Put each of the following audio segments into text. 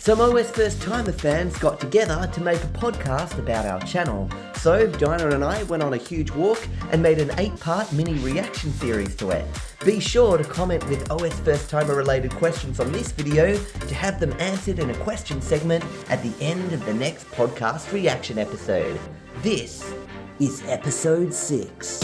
Some OSFirstTimer fans got together to make a podcast about our channel. So Dinah and I went on a huge walk and made an 8-part mini reaction series to it. Be sure to comment with OSFirstTimer related questions on this video to have them answered in a question segment at the end of the next podcast reaction episode. This is episode 6.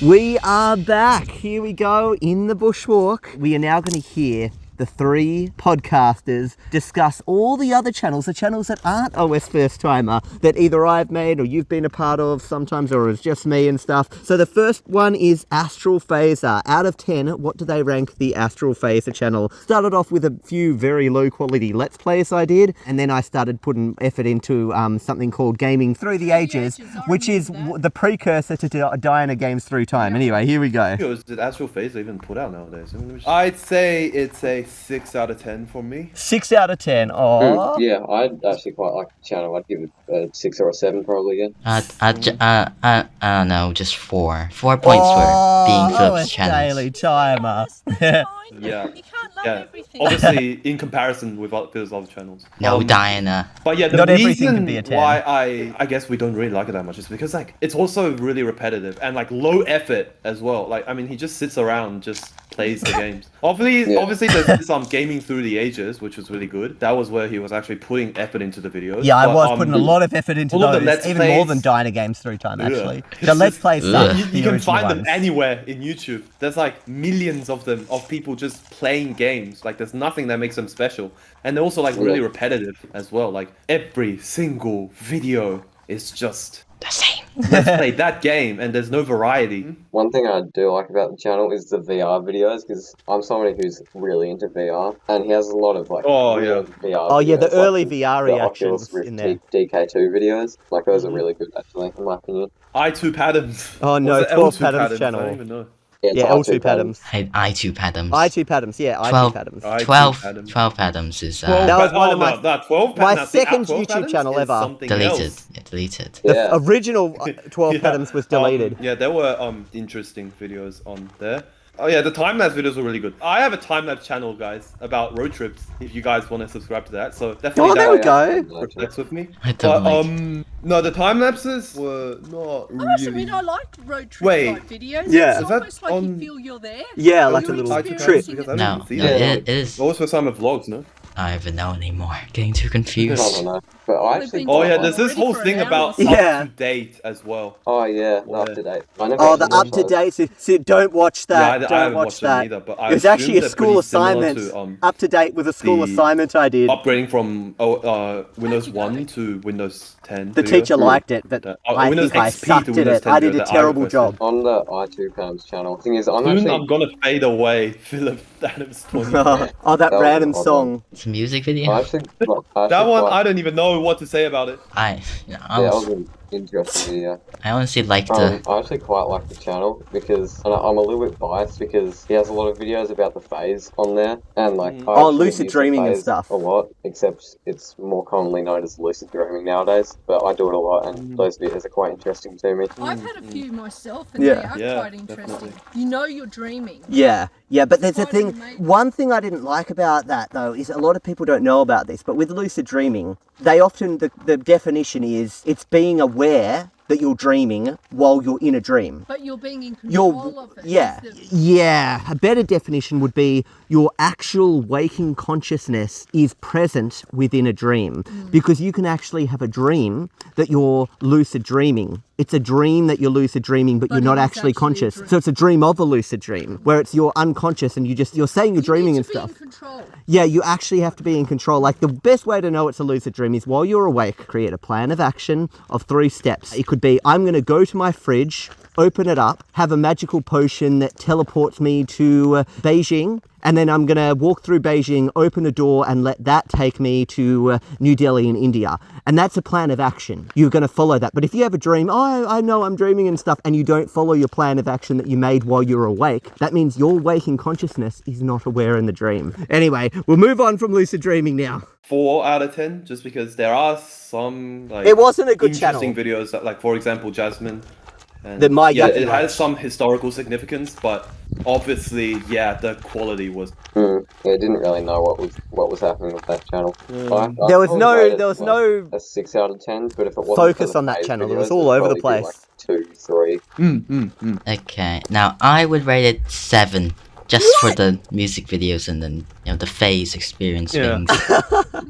We are back. Here we go in the bushwalk. We are now going to hear the 3 podcasters discuss all the other channels, the channels that aren't OSFirstTimer, that either I've made or you've been a part of sometimes, or it's just me and stuff. So the first one is Astral Phaser. Out of 10, what do they rank the Astral Phaser channel? Started off with a few very low quality Let's Plays I did, and then I started putting effort into something called Gaming Through the Ages, which is the precursor to Diana Games Through Time. Anyway, here we go. Did Astral Phaser even put out nowadays? I'd say it's a 6 out of 10 for me. 6 out of 10. Oh. Yeah, I'd actually quite like the channel. I'd give it a 6 or a 7 probably again. I don't know, just 4. 4 points for being Philip's channel. Daily Timer. Yeah. You can't love everything. Obviously, in comparison with Phil's other channels. No, Diana. But yeah, the Not everything reason can be a 10. why I guess we don't really like it that much is because like it's also really repetitive and like low effort as well. Like I mean, he just sits around, just plays the games. Obviously, there's some Gaming Through the Ages, which was really good. That was where he was actually putting effort into the videos. Yeah, I was putting a lot of effort into those, even plays, more than Diner Games Through Time, actually. The Let's Plays suck. You can find them anywhere in YouTube. There's like millions of them, of people just playing games. Like there's nothing that makes them special. And they're also like really repetitive as well. Like every single video is just the same. Let's play that game, and there's no variety. One thing I do like about the channel is the VR videos, because I'm somebody who's really into VR, and he has a lot of like VR videos, the early like VR the reactions Oculus Rift in there. DK2 videos. Like those are really good actually, in my opinion. I2 Patterns. Oh no, 12 Patterns channel. I don't even know. Yeah, L2 Patterns. I2 Patterns. I2 Patterns, yeah, I2 Patterns. 12 Patterns is that was one of my 12 my Patterns, second 12 YouTube Patterns channel is ever. deleted. Yeah, deleted. The original 12 Patterns was deleted. Yeah, there were interesting videos on there. Oh yeah, the time-lapse videos were really good. I have a time-lapse channel, guys, about road trips, if you guys want to subscribe to that. So definitely there we go. reflects with me. I don't no, the time-lapses were not really... I mean, I like road trip like videos. Yeah. It's almost like you feel you're there. Yeah, like a You're little experiencing trip. it. No, it is. What was for some of vlogs, no? I don't even know anymore. Getting too I confused. don't know, but I actually... Oh yeah, there's this whole thing about up-to-date as well. Oh yeah, up-to-date. The up-to-date. See, don't watch that. Yeah, I don't haven't watch watched that. them either, but It was actually a school assignment. Up-to-date with a school assignment I did. Upgrading from Windows 1 to Windows 10. The teacher liked it, but I Windows think I XP sucked to at Windows it. 10 I did a that I terrible requested. job. On the I2 Patterns channel, thing is, I'm I'm gonna fade away, Philip Adams 20. Oh, that random song. It's a music video. That one, I don't even know what to say about it. That was an interesting video. I honestly like the... I actually quite like the channel because and I'm a little bit biased because he has a lot of videos about the phase on there and like lucid dreaming and stuff. A lot, except it's more commonly known as lucid dreaming nowadays. But I do it a lot, and those videos are quite interesting to me. I've had a few myself, and they are quite interesting. Definitely. You know you're dreaming. Yeah, but there's a thing. One thing I didn't like about that though is a lot of people don't know about this, but with lucid dreaming, they often the definition is it's being aware that you're dreaming while you're in a dream. But you're being in control of it. Yeah. A better definition would be your actual waking consciousness is present within a dream. Because you can actually have a dream that you're lucid dreaming. It's a dream that you're lucid dreaming, but you're not actually conscious. So it's a dream of a lucid dream, where it's you're unconscious and you're saying you're dreaming and stuff. Be in control. Yeah, you actually have to be in control. Like the best way to know it's a lucid dream is while you're awake, create a plan of action of 3 steps. It could be, I'm going to go to my fridge, open it up, have a magical potion that teleports me to Beijing, and then I'm going to walk through Beijing, open a door, and let that take me to New Delhi in India. And that's a plan of action. You're going to follow that. But if you have a dream, I know I'm dreaming and stuff, and you don't follow your plan of action that you made while you're awake, that means your waking consciousness is not aware in the dream. Anyway, we'll move on from lucid dreaming now. 4 out of 10, just because there are some like it wasn't a good channel. Interesting videos that, like for example, Jasmine. And The My yeah, Yucky it Lunch. has some historical significance, but obviously, yeah, the quality was. Yeah, I didn't really know what was happening with that channel. I There was probably rate it, no like, a 6 out of 10, but if it wasn't focus for the on that Tabe channel. It was videos, all it'd over the probably be, like, place. 2, 3. Okay, now I would rate it 7, just for the music videos and then the phase experience things.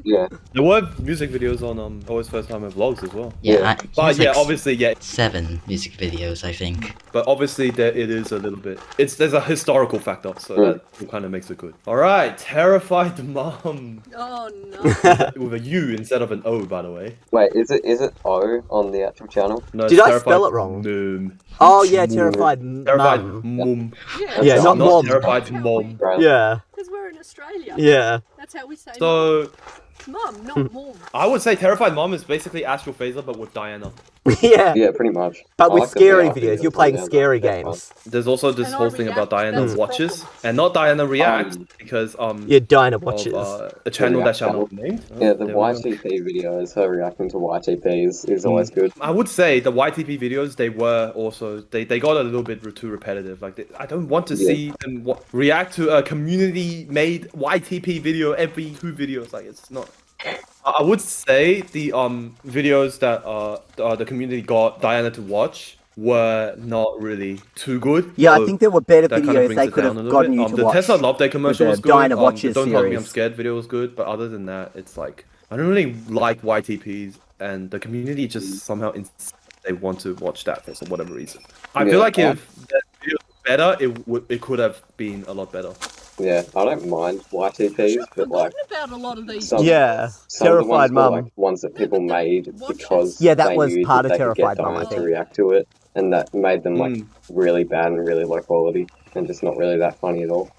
Yeah. There were music videos on OSFirstTimer vlogs as well. Yeah. But yeah, obviously, yeah. 7 music videos, I think. But obviously, it is a little bit. There's a historical factor, so that kind of makes it good. All right, terrified mom. Oh no. With a U instead of an O, by the way. Wait, is it O on the actual channel? No, Did it's I terrified spell it wrong? Mum. Oh yeah, terrified Terrified mum. mum. Yeah, not Not mom. terrified mom. Right. Yeah, Because we're in Australia. yeah. That's how we say So mum, not mom. I would say terrified mom is basically Astral Phaser, but with Diana. Yeah. Yeah, pretty much. But I with like the scary VR videos, you're videos playing on there, scary they're fun. games. There's also this And I whole thing about react, Diana that's the watches, problem. and not Diana react because Yeah, Dinah of, watches. a channel that React shall channel. not be named. Yeah, the There we go. YTP videos, her reacting to YTPs is always good. I would say the YTP videos, they were also they got a little bit too repetitive. Like I don't want to see them react to a community made YTP video every 2 videos. Like it's not. I would say the videos that the community got Diana to watch were not really too good. Yeah, I So think there were better that kind of videos brings they it could down a have little gotten bit. you to The watch. Tesla Love Day commercial the was good. Dinah The Watches Don't Hug Me, I'm series. Scared video was good. But other than that, it's like I don't really like YTPs, and the community just somehow they want to watch that for whatever reason. I feel like if the video was better, it could have been a lot better. Yeah, I don't mind YTPs, but like Forgotten about a lot of these. some, Yeah, some of the Terrified ones were Mum. like ones that people made because Yeah, that they was knew part that of they could Terrified get Mum, I Diana to think. react to it, and that made them like really bad and really low quality, and just not really that funny at all.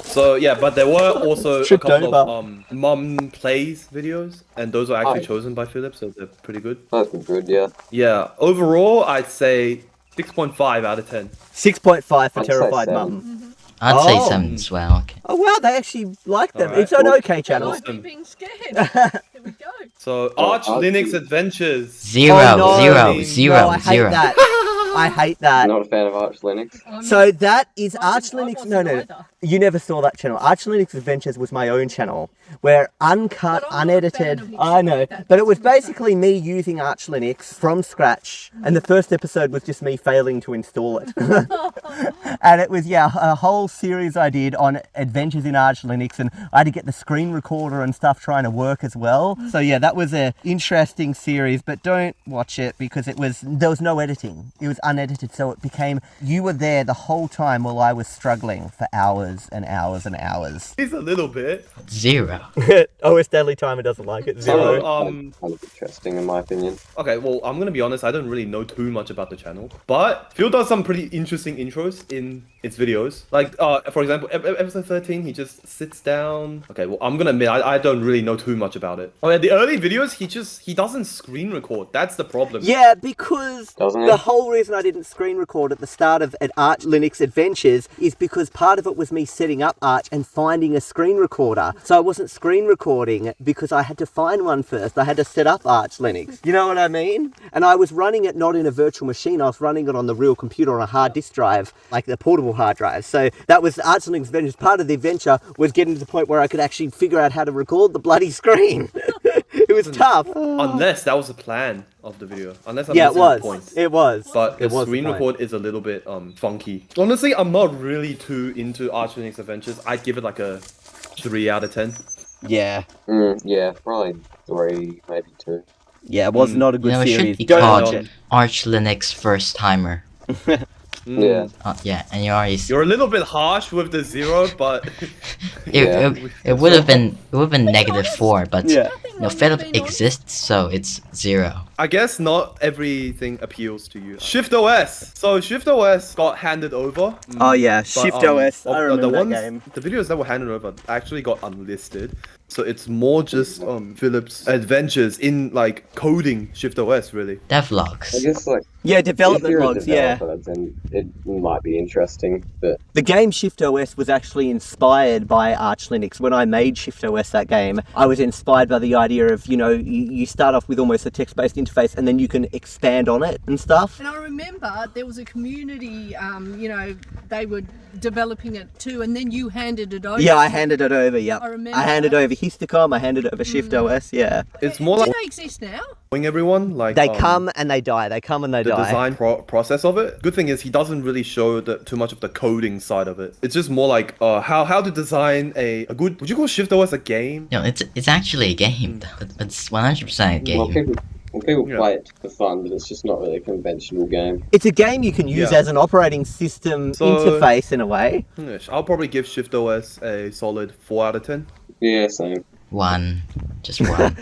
So yeah, but there were also a Shit, couple Dover. of mum plays videos, and those are actually chosen by Philip, so they're pretty good. That's good, yeah. Yeah, overall I'd say 6.5 out of 10. 6.5 for I'd say Terrified 7. Mum. I'd Oh. say 7 as well. Okay. Oh wow, they actually like them. Alright. It's an okay I channel. like me being scared. There we go. So Oh, Arch Arch Linux is- Adventures. 0, Oh, no. 0, No, 0, No, I hate 0. that. I hate that. Not a fan of Arch Linux. So that is I Arch didn't- I Linux. wasn't No, no, either. you never saw that channel. Arch Linux Adventures was my own channel, where uncut, But I'm not a fan unedited. of mixing I know, like that. but it was That's what I'm basically me using Arch Linux from scratch, and the first episode was just me failing to install it. And it was a whole series I did on adventures in Arch Linux, and I had to get the screen recorder and stuff trying to work as well. So yeah, that was a interesting series, but don't watch it because there was no editing. It was unedited, so it became you were there the whole time while I was struggling for hours and hours and hours. It's a little bit. 0. OS Daily Timer doesn't like it. So, Zero. Kind of interesting in my opinion. okay, well, I'm gonna be honest, I don't really know too much about the channel, but Phil does some pretty interesting intros in its videos. Like, for example, episode 13, he just sits down. Okay, well, I'm gonna admit, I don't really know too much about it. Oh yeah, the early videos, he doesn't screen record. That's the problem. Yeah, because Doesn't the it? whole reason I didn't screen record at the start of Arch Linux Adventures is because part of it was me setting up Arch and finding a screen recorder. So I wasn't screen recording because I had to find one first. I had to set up Arch Linux. You know what I mean? And I was running it not in a virtual machine. I was running it on the real computer on a hard disk drive, like the portable hard drive. So that was Arch Linux Adventures. Part of the adventure was getting to the point where I could actually figure out how to record the bloody screen. It was tough. Unless that was the plan of the video. Unless I'm Yeah, it missing was. the point. It was. But it the was screen the point. record is a little bit funky. Honestly, I'm not really too into Arch Linux Adventures. I'd give it like a 3 out of 10. Yeah. Yeah, probably 3, maybe 2. Yeah, it was not a good It should series. be Don't called watch it. Arch Linux First Timer. Yeah. Yeah, and you already You're a little bit harsh with the 0, but it would have been -4, but Yeah. Philip exists, so it's 0. I guess not everything appeals to you. Shift OS. So Shift OS got handed over. Oh yeah, but, Shift OS. I remember the that ones, game. the videos that were handed over actually got unlisted. So it's more just Philip's adventures in like coding Shift OS really. Devlogs. I guess like Yeah, if development you're a logs. Yeah, developer, then it might be interesting, but the game Shift OS was actually inspired by Arch Linux. When I made Shift OS that game, I was inspired by the idea of you start off with almost a text-based interface interface, and then you can expand on it and stuff. And I remember there was a community, they were developing it too, and then you handed it over. Yeah, I handed it over, yep. I remember I handed that. over Histocom, I handed over ShiftOS, yeah. It's more Do like they exist now? everyone, like They come and they die, they come and they the die. design process of it. Good thing is he doesn't really show too much of the coding side of it. It's just more like how to design a good. Would you call ShiftOS a game? No, it's actually a game. It's 100% a Well, game. people play it for fun, but it's just not really a conventional game. It's a game you can use Yeah. as an operating system interface in a way. I'll probably give ShiftOS a solid 4 out of 10. Yeah, same. One. Just one.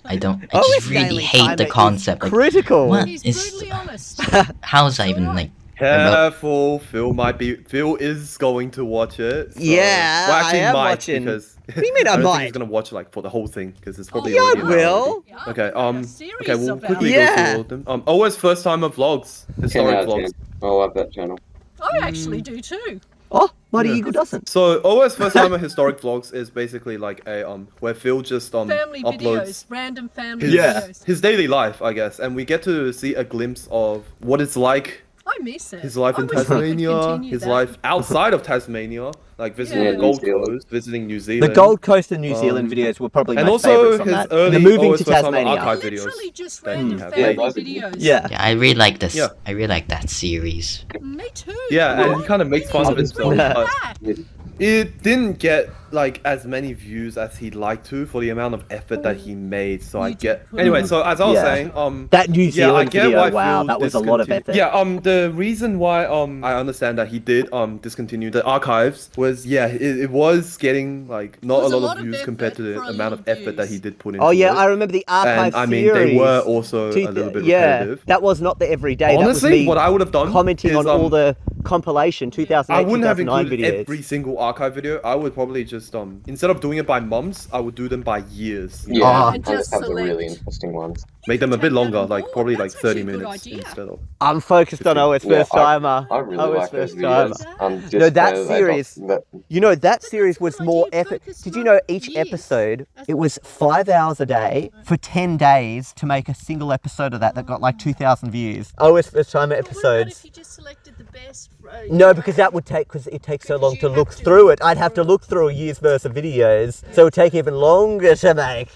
I OS just really Daily hate Timer the is concept. Like, critical. what He's is... brutally honest. How is that even, like... Careful, Phil is going to watch it. So, Yeah, well, actually I am might, watching. because What do you mean I don't think might? he's gonna watch like for the whole thing because it's probably Yeah, I already out will. Yeah, already. Okay, a series okay, we'll about quickly it. go Yeah. through all of them. OSFirstTimer vlogs, 10 historic out of 10. vlogs. I love that channel. I actually do too. Oh, Mighty Eagle doesn't. So OSFirstTimer historic vlogs is basically like a where Phil just Family uploads videos, random family his, videos. his daily life, I guess, and we get to see a glimpse of what it's like. I miss it. His life I in wish we could Tasmania, continue his that. life outside of Tasmania, like visiting Yeah. the Gold New Zealand. Coast, visiting New The Zealand. Gold Coast and New Zealand videos were probably and my also favourites on his that. early And the moving to OSFirstTimer Tasmania. archive videos. Literally just that random you have. family Yeah, videos. Yeah. Yeah, I really like this. Yeah. I really like that series. Me too. Yeah, and he What? kind of makes We fun need of to himself. bring it But back. it didn't get like as many views as he'd like to for the amount of effort that he made. So I You get. did. Anyway, so as I was Yeah. saying, That New yeah, I Zealand get video, why wow, Phil that was a lot of effort. discontinued- Yeah, the reason why I understand that he did discontinue the archives was it was getting like not was a a lot lot of of views compared to effort the for a amount lot of of effort that he views. did put into Oh yeah, it. I remember the archive And I series. mean, they were also a little bit repetitive. That was not the everyday. Honestly, that was me what I would have done commenting is, on all the compilation 2008, I wouldn't have 2009 included videos. every single archive video. I would probably just instead of doing it by months, I would do them by years. Yeah, Ah. and And just just have the select- really interesting ones. Make them a bit Take longer, that on like board. probably like That's 30 actually a good minutes idea. instead of. I'm focused on OS Yeah, First Timer. I really OS like those First Timer. videos. Just No, that where they series- got- that- You know, that that's series a was good more idea. effort. Focus Did you not know each years. episode, That's it was 5 hours a day for 10 days to make a single episode of that got like 2,000 views. OS First Timer But what about episodes. if you just selected the best? No, because that would take, because it takes so Because long you to have look to through look it. I'd have to through- look through a year's worth of videos, so it would take even longer to make.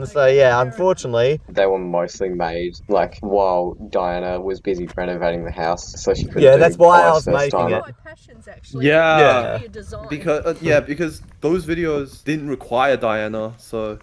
So yeah, unfortunately. They were mostly made like while Diana was busy renovating the house, so she couldn't. Yeah, do that's why I OS was First making Timer. it. My passions actually. Yeah. Your design. Because those videos didn't require Diana, so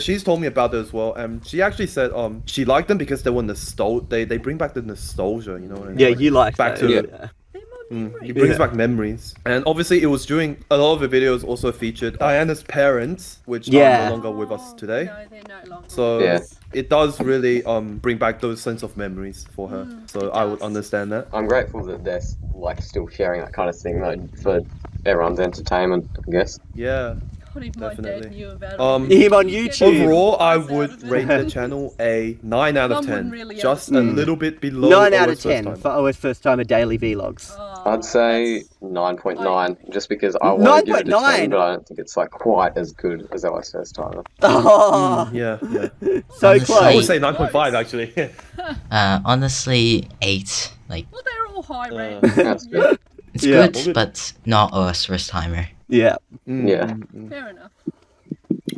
she's told me about it as well, and she actually said she liked them because they were they bring back the nostalgia, you know what I mean? Yeah, Like, you like back that. to Yeah. it. They're my memories. It brings Yeah. back memories, and obviously it was during a lot of the videos also featured Diana's parents, which Yeah. are no longer with us today. No, they're no longer. So Yeah. it does really bring back those sense of memories for her. So it I would does. understand that. I'm grateful that they're like still sharing that kind of thing though, for everyone's entertainment, I guess. Yeah. God, if my Definitely. dad knew about Him on it. YouTube. Overall, I Buzz out would of it. rate the channel a 9 out of Mum 10. wouldn't really Just a understand. little bit below 9 out of OS 10 First for Timer. OS First Timer daily vlogs. Oh, I'd say that's- 9.9, just because I want to give it a 9.9? 10, but I don't think it's like quite as good as OSFirstTimer. Oh, Yeah. so Honestly- I would close. say 9.5 actually. Honestly, 8. Like, Well, they're all high ranked. That's good. it's Yeah. good, but not OSFirstTimer. Yeah. Yeah. Fair enough.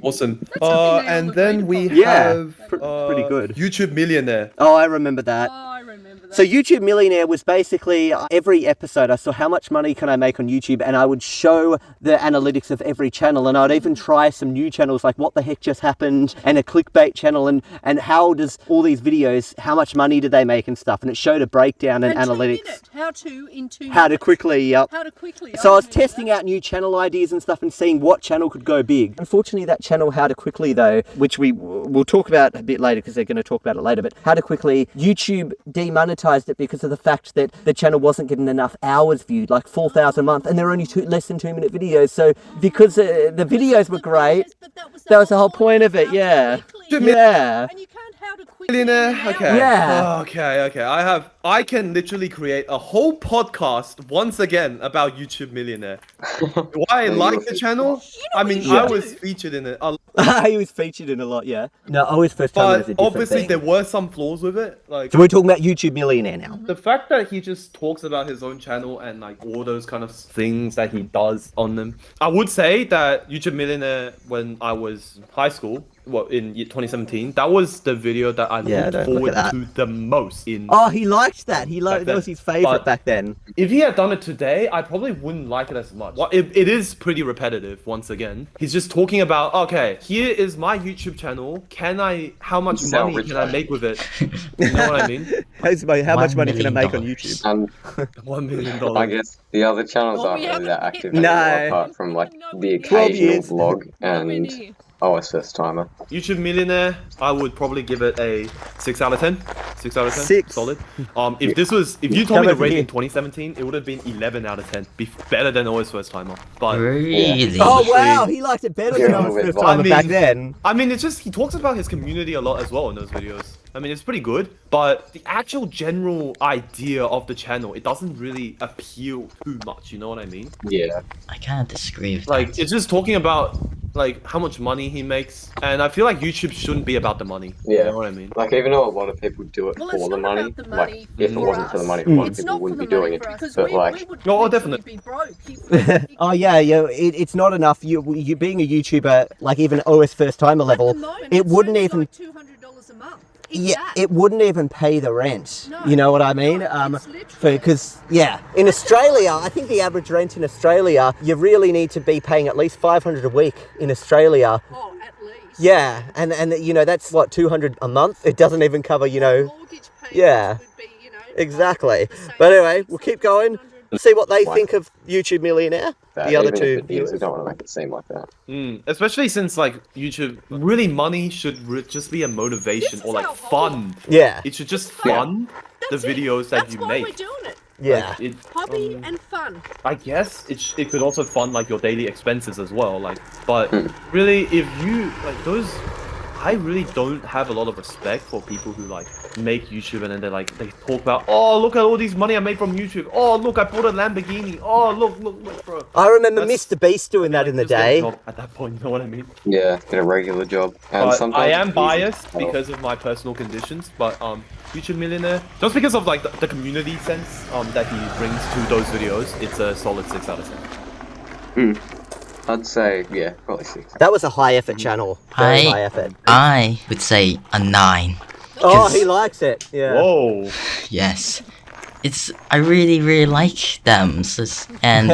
Awesome. That's something they on And the then Great we Podcast. Yeah, have pretty good. YouTube Millionaire. Oh, I remember that. Oh, I remember that. So YouTube Millionaire was basically every episode I saw how much money can I make on YouTube, and I would show the analytics of every channel, and I'd even try some new channels like What the Heck Just Happened and a clickbait channel, and how does all these videos, how much money did they make and stuff, and it showed a breakdown and And 2 analytics. minutes. How to in 2 How to minutes. quickly, yep. How to quickly. So I was remember testing that. out new channel ideas and stuff and seeing what channel could go big. Unfortunately, that channel How to Quickly though, which we'll talk about a bit later because they're going to talk about it later, but How to Quickly, YouTube demonetized it because of the fact that the channel wasn't getting enough hours viewed, like 4,000 a month, and they're only less than 2 minute videos. So because the videos were great, But that was that was the whole point of it, yeah. Quickly. Yeah. And you can't how to quickly. Millionaire. Okay. Yeah. Okay. I can literally create a whole podcast once again about YouTube Millionaire. Do I like the channel? I mean, you I should was do? featured in it. He was featured in a lot, yeah. No, always first time is a But different obviously thing. there were some flaws with it. Like So we're talking about YouTube Millionaire now. the fact that he just talks about his own channel and like all those kind of things that he does on them. I would say that YouTube Millionaire when I was high school, in 2017, that was the video that I Yeah, looked don't look forward at that. to the most in. Oh, he liked that. He liked Back that was then. his favorite But- back then. If he had done it today, I probably wouldn't like it as much. Well, it is pretty repetitive once again. He's just talking about, okay, here is my YouTube channel. How much Sell money rich can I man. make with it? You know what I mean? How much $1 money can I million. make on YouTube? And $1 million. I guess the other channels Well, aren't we really that haven't active hit No. anymore, apart from like the 12 occasional years. vlog Nowhere and near. OSFirstTimer. YouTube Millionaire, I would probably give it a 6 out of 10. 6 out of 10. 6. Solid. If you told me Come to over rate here. in 2017, it would have been 11 out of 10. Be better than OSFirstTimer. But Really? Oh wow, he liked it better Yeah, than a I little was bit first time I back mean- then. I mean, it's just he talks about his community a lot as well in those videos. I mean, it's pretty good, but the actual general idea of the channel, it doesn't really appeal too much. You know what I mean? Yeah. I kind of disagree with Like, that. it's just talking about like how much money he makes, and I feel like YouTube shouldn't be about the money. Yeah. You know what I mean? Like, even though a lot of people do it Well, for it's the not money, about the money like, if it for wasn't for the us. money, a lot of It's people not for wouldn't the be doing money it. for us, because But, we like, would No, literally definitely. be broke. Oh yeah, it's not enough. You being a YouTuber, like even OS first timer level, At the moment, it it's wouldn't only even. like $200 a month. If Yeah, that. it wouldn't even pay the rent. No, You know what I mean? no, it's literally- Because in Australia, I think the average rent in Australia, you really need to be paying at least $500 a week in Australia. Oh, at least. Yeah, and that's what $200 a month. It doesn't even cover Mortgage payments Yeah. would be, exactly. the same But anyway, as we'll keep going. $700. See what they Why? think of YouTube Millionaire. that, The other even two if it is, viewers. we don't want to make it seem like that. Especially since like YouTube, really money should just be a motivation This or is like our fun. Yeah, It should just Yeah. fund the That's it. videos that That's you why make. we're doing it. yeah. Like, it, Hobby and fun. I guess it could also fund like your daily expenses as well. Like, but really, if you like those, I really don't have a lot of respect for people who like make YouTube and then they talk about, oh, look at all these money I made from YouTube. Oh, look, I bought a Lamborghini. Oh, look, bro. I remember That's- Mr. Beast doing that in the Just get a day. job at that point, you know what I mean? Yeah, get a regular job. And But sometimes I it's am easy biased to tell. because of my personal conditions. But YouTube Millionaire, just because of like the community sense that he brings to those videos, it's a solid 6 out of 10. I'd say, yeah, probably 6. That was a high effort channel. Very high effort. I would say a 9. Oh, he likes it. Yeah. Whoa. Yes. I really like them. And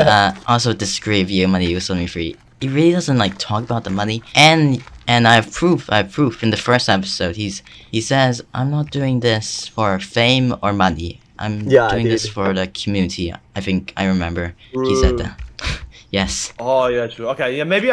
also disagree with you, money was only free. He really doesn't like talk about the money. And I have proof. In the first episode, he says, I'm not doing this for fame or money. I'm doing this did. for the community. I think I remember he said that. Yes. Oh yeah, true. Okay, yeah, maybe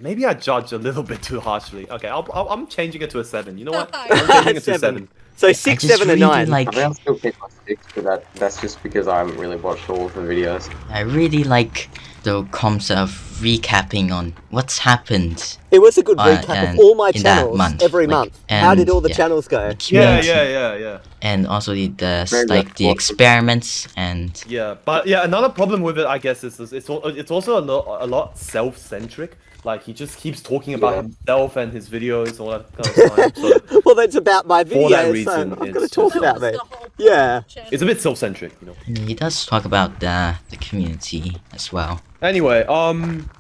maybe I judge a little bit too harshly. Okay, I'm changing it to a 7. You know what? I'm changing it to a 7. So I 6, just 7, and really 9. like. I think I'll still pick my 6, but that's just because I haven't really watched all of the videos. I really like the concept of recapping on what's happened. It was a good recap of and all my in that channels month, every like, month. How did and, all the yeah. channels go? The Yeah, community, yeah. and also the Very like much the what- experiments and Yeah, but yeah, another problem with it, I guess, is it's also a lot self-centric. Like he just keeps talking about Yeah. himself and his videos all that kind of time. So Well, that's about my videos. For that so reason, I'm going it's to talk just- about That that. was the whole point Yeah. of the channel. it's a bit self-centric, you know. he does talk about the community as well. Anyway,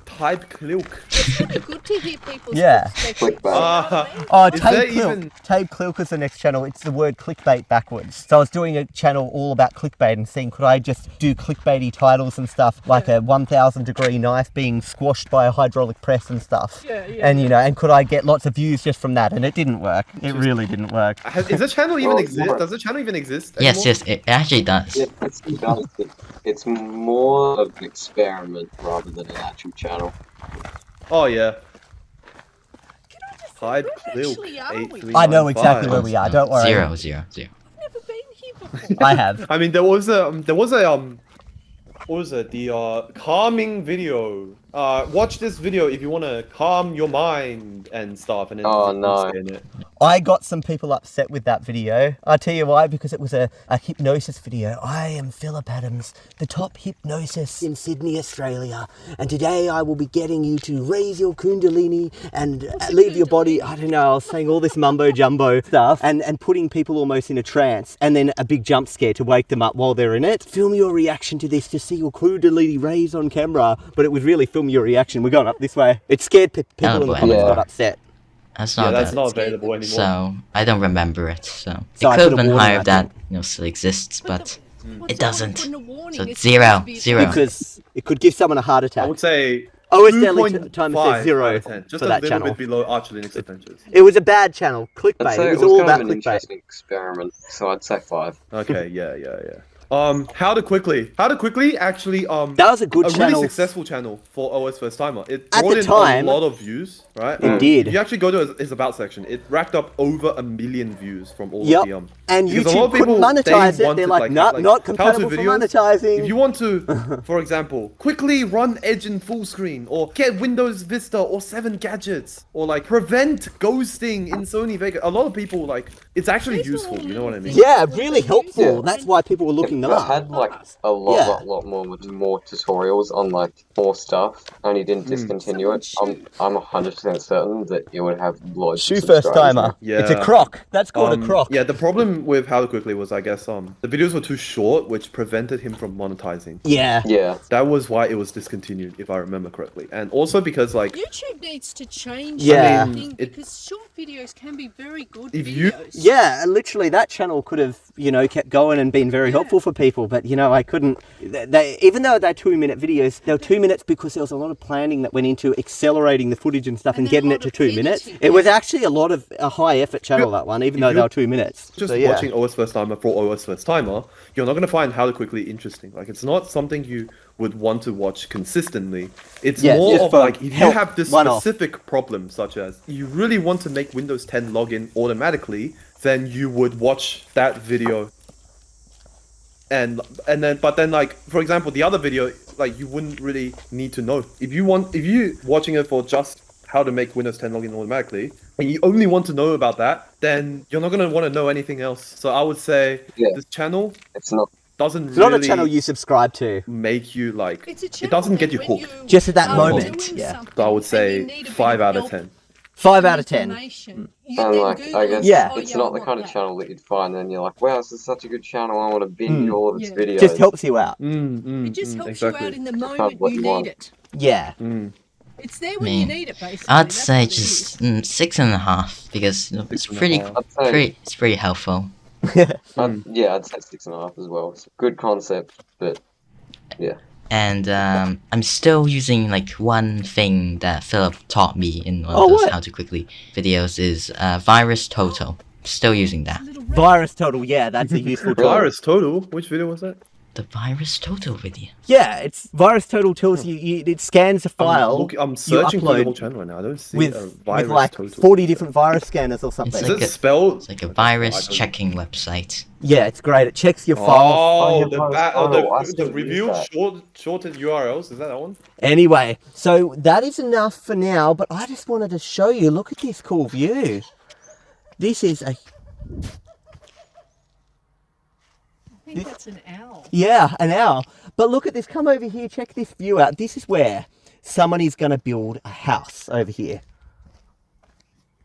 Tabe Klilk. It's really good to hear people's Yeah. perspectives. Clickbait. You know what I mean? Oh, Is there Tabe Klilk. even- Tabe Klilk is the next channel. It's the word clickbait backwards. So I was doing a channel all about clickbait and seeing could I just do clickbaity titles and stuff, like a 1,000 degree knife being squashed by a hydraulic press and stuff. Yeah, And and could I get lots of views just from that? And it didn't work. It really didn't work. Is the channel even Well, exist? more- Does the channel even exist? Yes, anymore? yes, it actually does. Yeah, it does. It's more of an experiment rather than an actual channel. Oh yeah. Can I just say, Tabe where Klilk. actually are we? 8395. I know exactly where we are. Don't worry. 0. I've never been here before. I have. I mean, there was a what was it? The calming video. Watch this video if you want to calm your mind and stuff. And then Oh, there's a no. poster in it. I got some people upset with that video. I'll tell you why, because it was a hypnosis video. I am Philip Adams, the top hypnosis in Sydney, Australia. And today I will be getting you to raise your kundalini and leave your body. I don't know, I was saying all this mumbo jumbo stuff and putting people almost in a trance, and then a big jump scare to wake them up while they're in it. Film your reaction to this to see your kundalini raise on camera, but it would really film your reaction. We're going up this way. It scared people in the comments got upset. That's that's not available anymore. So I don't remember it. So So it I could put have a been warning, higher I that think. still exists, but What's it the doesn't. point in a warning? So It's zero, supposed to be a zero. Because it could give someone a heart I attack. would say OSFirstTimer says 0 out of 10. Just for a that little channel. bit below Archer Linux Adventures. It was a bad channel, I'd clickbait. say It was it was all kind about of an clickbait. interesting experiment, so I'd say 5. Okay, yeah. How to quickly actually That was a good a channel. really successful channel for OSFirstTimer. It At brought the in time, a lot of views, right? it did. If you actually go to his about section, it racked up over 1 million views from all Yep. of the And because a lot YouTube of people, couldn't monetize they it. They're wanted, like, nah, like not how-to compatible for videos. monetizing. If you want to, for example, quickly run Edge in full screen, or get Windows Vista or 7 gadgets, or like prevent ghosting in Sony Vegas, a lot of people like it's actually These are useful. all You know what I little mean? things. Yeah, really helpful. Yeah. That's why people were looking If them it up. had like a lot more tutorials on like more stuff, and he didn't discontinue it, I'm 100% certain that it would have loads of subscribers. OSFirstTimer. Yeah. It's a croc. That's called a croc. Yeah, the problem with How to Quickly was, I guess, the videos were too short, which prevented him from monetizing. Yeah. Yeah. That was why it was discontinued, if I remember correctly. And also because, like, YouTube needs to change Yeah. something it- because short videos can be very good If you- videos. Yeah, literally that channel could have, kept going and been very helpful for people, but I couldn't. They even though they're 2-minute videos, they were 2 minutes because there was a lot of planning that went into accelerating the footage and stuff and, And then getting a it lot to of 2 minutes. editing. It was actually a high effort channel, that one, even though they were 2 minutes. just So, yeah. watching OSFirstTimer for OSFirstTimer, you're not going to find How to Quickly interesting. Like, it's not something you would want to watch consistently. It's Yeah, more just of for like, if you help, have this one-off. specific problem, such as you really want to make Windows 10 login automatically, then you would watch that video. But then like, for example, the other video, like, you wouldn't really need to know. If you watching it for just how to make Windows 10 login automatically, and you only want to know about that, then you're not going to want to know anything else. So I would say this channel It's not. doesn't It's really not a channel you subscribe to. make you like, It's a it channel doesn't get that you when hooked. Just at that are moment, doing yeah. something So I would and say you need a bit 5 out of help 10. 5 out of 10. information, you And then like, Google I it guess and Yeah. say, "Oh, it's yeah, not I the want kind of that." channel that you'd find and you're like, wow, this is such a good channel, I want to binge all of its Yeah. videos. Just helps you out. It just helps you out in the moment what you you need want. it. Yeah. It's there when you Me. need it, basically. I'd That's say what it just is. 6.5 because it's 6.5. I'd say, it's pretty helpful. yeah, I'd say 6.5 as well. It's a good concept, but yeah. And I'm still using like one thing that Philip taught me in one Oh, of those what? How to Quickly videos is Virus Total. Still using that. Little red- Virus Total, yeah, that's a useful tool. Virus Total? Which video was that? The Virus Total video. Yeah, it's Virus Total tells you, it scans a file. I'm searching for the upload whole channel right now. I don't see a with Virus like Total. 40 different virus scanners or something. It's Is like it a- spelled? It's like a Okay, virus I don't- checking website. Yeah, it's great. It checks your file. Oh, yeah, Virus Total. I still the use revealed that. shorted URLs. Is that one? Anyway, so that is enough for now, but I just wanted to show you, look at this cool view. This is a, I think that's an owl. yeah, an owl. But look at this, come over here, check this view out. This is where someone is going to build a house over here.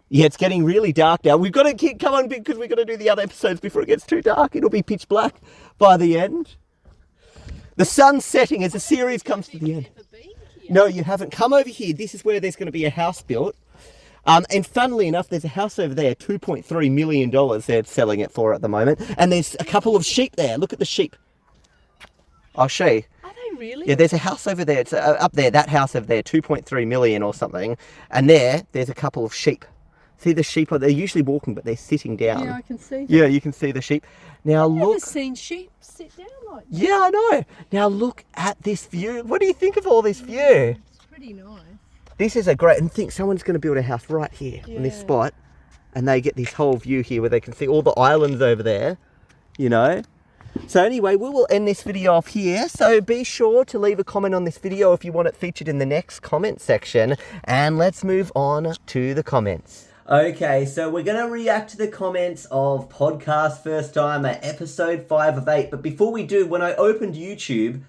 Yeah, it's getting really dark now. We've got to come on because we've got to do the other episodes before it gets too dark. It'll be pitch black by the end. The sun's setting as the series comes to the end. Ever been here? No, you haven't. Come over here. This is where there's going to be a house built. And funnily enough, there's a house over there, $2.3 million they're selling it for at the moment. And there's a couple of sheep there. Look at the sheep. I'll show you. Are they really? Yeah, there's a house over there. It's up there, that house over there, 2.3 million or something. And there's a couple of sheep. See the sheep? They're usually walking, but they're sitting down. Yeah, I can see that. Yeah, you can see the sheep. Now I've never look. seen sheep sit down like that. Yeah, I know. Now look at this view. What do you think of all this view? It's pretty nice. This is a great, and think someone's going to build a house right here in this Yeah. spot, and they get this whole view here where they can see all the islands over there, you know. So anyway, we will end this video off here. So be sure to leave a comment on this video if you want it featured in the next comment section, and let's move on to the comments. Okay, so we're going to react to the comments of Podcast First Timer, episode 5 of 8. But before we do, when I opened YouTube,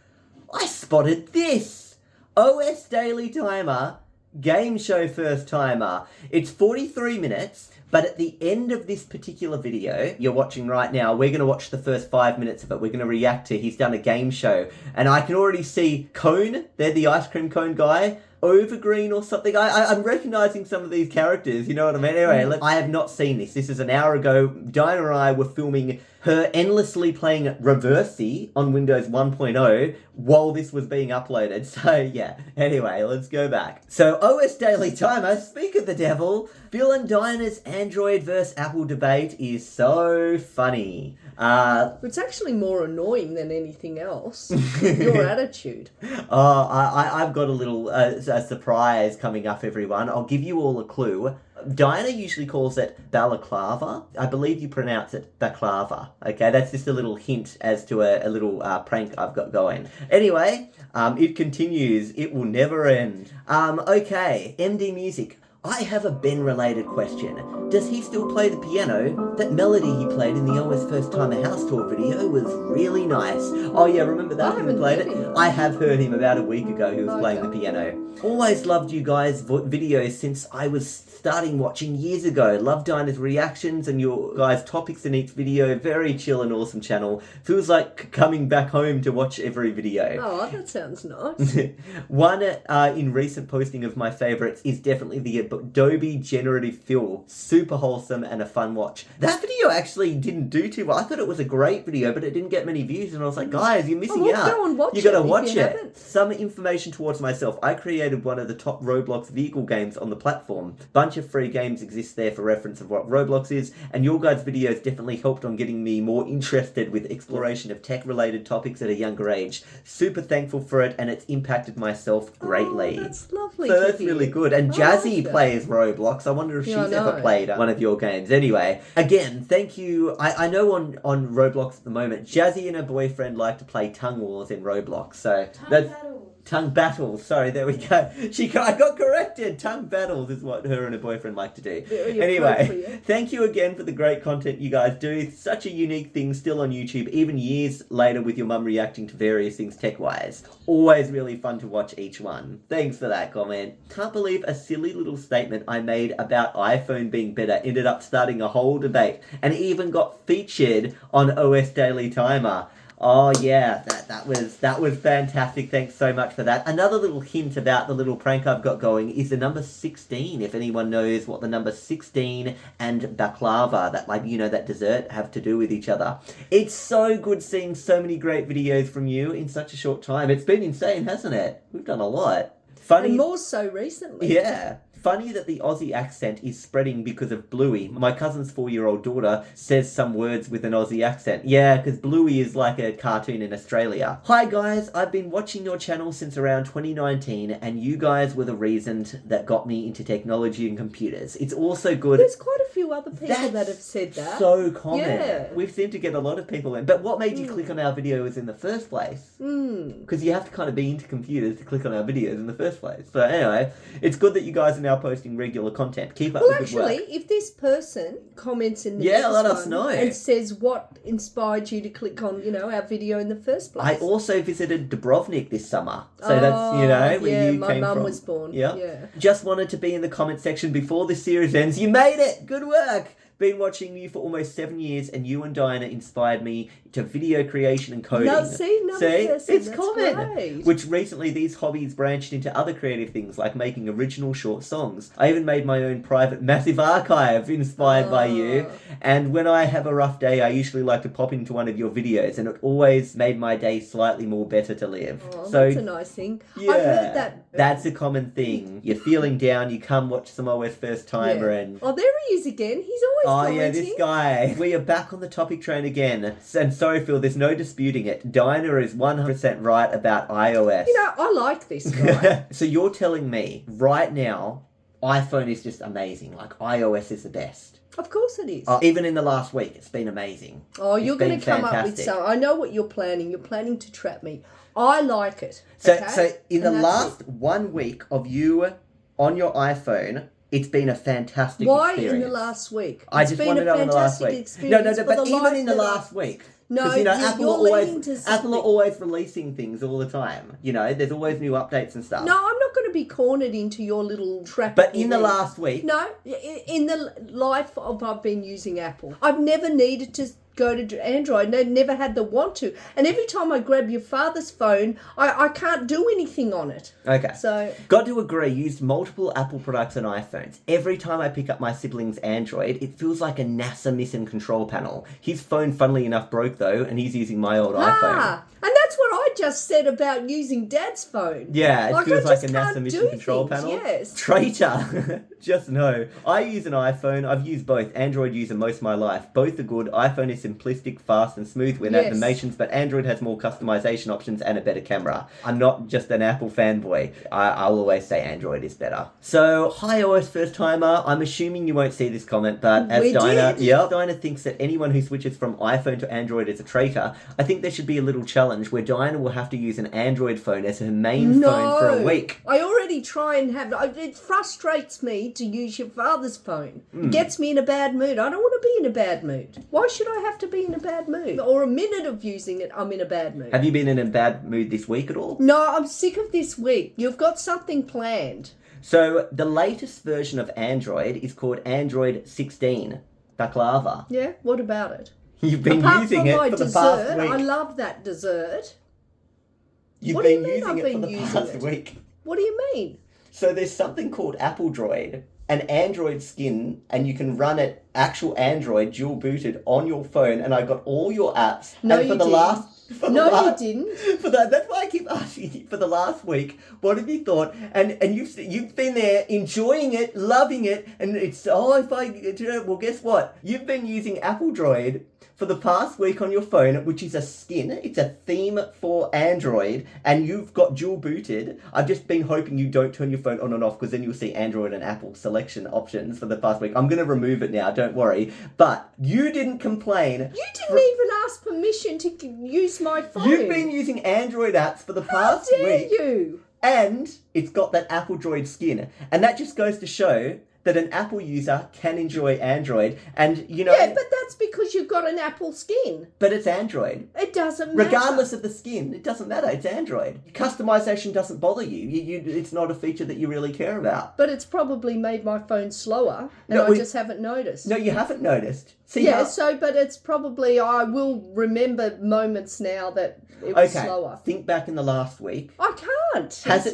I spotted this. OS Daily Timer, Game Show First Timer. It's 43 minutes, but at the end of this particular video you're watching right now, we're going to watch the first 5 minutes of it. We're going to react to, he's done a game show. And I can already see Cone, they're the ice cream cone guy, Overgreen or something. I'm recognizing some of these characters, you know what I mean? Anyway, I have not seen this. This is an hour ago. Dinah and I were filming her endlessly playing Reversey on Windows 1.0 while this was being uploaded. So, yeah. Anyway, let's go back. So, OS Daily Timer, speak of the devil, Phil and Dinah's Android versus Apple debate is so funny. It's actually more annoying than anything else. Your attitude. I've got a little a surprise coming up, everyone. I'll give you all a clue. Dinah usually calls it balaclava. I believe you pronounce it baklava. Okay, that's just a little hint as to a little prank I've got going. Anyway, it continues. It will never end. Okay, MD Music. I have a Ben-related question. Does he still play the piano? That melody he played in the OSFirstTimer house tour video was really nice. Oh yeah, remember that? He played it? I have heard him about a week ago. He was playing the piano. Always loved you guys' videos since I was starting watching years ago. Love Dinah's reactions and your guys' topics in each video. Very chill and awesome channel. Feels like coming back home to watch every video. Oh, that sounds nice. One in recent posting of my favourites is definitely the Adobe Generative Fill. Super wholesome and a fun watch. That video actually didn't do too well. I thought it was a great video, but it didn't get many views, and I was like, guys, you're missing out. Go and watch you gotta it watch if you it. haven't. Some information towards myself. I created one of the top Roblox vehicle games on the platform. Bunch of free games exist there for reference of what Roblox is, and your guys' videos definitely helped on getting me more interested with exploration of tech-related topics at a younger age. Super thankful for it, and it's impacted myself greatly. Oh, that's lovely. So that's really good. And Jazzy like plays Roblox. I wonder if she's ever played one of your games. Anyway, again, thank you. I know on Roblox at the moment, Jazzy and her boyfriend like to play tongue wars in Roblox. So tongue battles. Sorry, there we go. I got corrected. Tongue battles is what her and her boyfriend like to do. Anyway, thank you again for the great content you guys do. Such a unique thing still on YouTube, even years later with your mum reacting to various things tech-wise. Always really fun to watch each one. Thanks for that comment. Can't believe a silly little statement I made about iPhone being better ended up starting a whole debate and even got featured on OS Daily Timer. Oh yeah, that was fantastic. Thanks so much for that. Another little hint about the little prank I've got going is the number 16. If anyone knows what the number 16 and baklava, that dessert, have to do with each other. It's so good seeing so many great videos from you in such a short time. It's been insane, hasn't it? We've done a lot. Funny. And more so recently. Yeah. Funny that the Aussie accent is spreading because of Bluey. My cousin's 4-year-old daughter says some words with an Aussie accent. Yeah, because Bluey is like a cartoon in Australia. Hi guys, I've been watching your channel since around 2019 and you guys were the reason that got me into technology and computers. It's also good. There's quite a few other people that have said that. So common. Yeah. We seem to get a lot of people in. But what made you click on our videos in the first place? Because you have to kind of be into computers to click on our videos in the first place. So anyway, it's good that you guys are now posting regular content. Keep up the good work. Actually, if this person comments in the let us know and says what inspired you to click on, our video in the first place. I also visited Dubrovnik this summer, so that's where you came from. My mum was born. Yeah. Just wanted to be in the comment section before this series ends. You made it. Good work. Been watching you for almost 7 years, and you and Dinah inspired me to video creation and coding. It's common. Great. Which recently these hobbies branched into other creative things like making original short songs. I even made my own private massive archive inspired by you. And when I have a rough day, I usually like to pop into one of your videos, and it always made my day slightly more better to live. That's a nice thing. Yeah, I've heard that. That's a common thing. You're feeling down, you come watch some OSFirstTimer and... Oh, there he is again. He's always commenting. This guy. We are back on the topic train again. And sorry, Phil, there's no disputing it. Dinah is 100% right about iOS. I like this guy. So you're telling me right now, iPhone is just amazing. Like, iOS is the best. Of course it is. Even in the last week, it's been amazing. Oh, you're going to come up with some. I know what you're planning. You're planning to trap me. I like it. So in the last 1 week of you on your iPhone, It's been a fantastic Why experience. in the last week? I It's just been want a to know in the last fantastic week. experience No, for but the even life in the that last I- week. No, Because, you know, you're leading to something. Apple are always releasing things all the time. You know, there's always new updates and stuff. No, I'm not going to be cornered into your little trap. But in the last week... No, in the life of I've been using Apple, I've never needed to go to Android. I never had the want to. And every time I grab your father's phone, I can't do anything on it. Okay. So... Got to agree, used multiple Apple products and iPhones. Every time I pick up my sibling's Android, it feels like a NASA missing control panel. His phone, funnily enough, broke though, and he's using my old iPhone. And that's what I just said about using Dad's phone. Yeah, it feels I like just a NASA can't mission do control things, panel. Yes. Traitor. Just no. I use an iPhone. I've used both. Android user most of my life. Both are good. iPhone is simplistic, fast and smooth with animations, but Android has more customization options and a better camera. I'm not just an Apple fanboy. I'll always say Android is better. So, hi OSFirstTimer. I'm assuming you won't see this comment, but as Dinah thinks that anyone who switches from iPhone to Android is a traitor, I think there should be a little challenge where Dinah will have to use an Android phone as her main phone for a week. I already try and have... It frustrates me to use your father's phone. It gets me in a bad mood. I don't want to be in a bad mood. Why should I have to be in a bad mood? Or a minute of using it, I'm in a bad mood. Have you been in a bad mood this week at all? No, I'm sick of this week. You've got something planned. So, the latest version of Android is called Android 16. Baklava. Yeah, what about it? You've been Apart using from it my for the dessert, past week. I love that dessert. You've What do you been mean using I've it for been the using past it? week. What do you mean? So there's something called Apple Droid, an Android skin, and you can run it actual Android dual booted on your phone, and I got all your apps. No, and you didn't. You didn't. For that, that's why I keep asking you for the last week. What have you thought? And you've been there enjoying it, loving it, and it's well, guess what? You've been using Apple Droid for the past week on your phone, which is a skin. It's a theme for Android, and you've got dual booted. I've just been hoping you don't turn your phone on and off, because then you'll see Android and Apple selection options for the past week. I'm going to remove it now, don't worry. But you didn't complain. You didn't even ask permission to use my phone. You've been using Android apps for the past How dare week. you? And it's got that Apple Droid skin. And that just goes to show that an Apple user can enjoy Android. And, you know... Yeah, but that's because you've got an Apple skin. But it's Android. It doesn't matter. Regardless of the skin, it doesn't matter. It's Android. Customization doesn't bother you. It's not a feature that you really care about. But it's probably made my phone slower, and I just haven't noticed. No, you haven't noticed. See yeah, but it's probably... I will remember moments now that it was slower. Think back in the last week. I can't.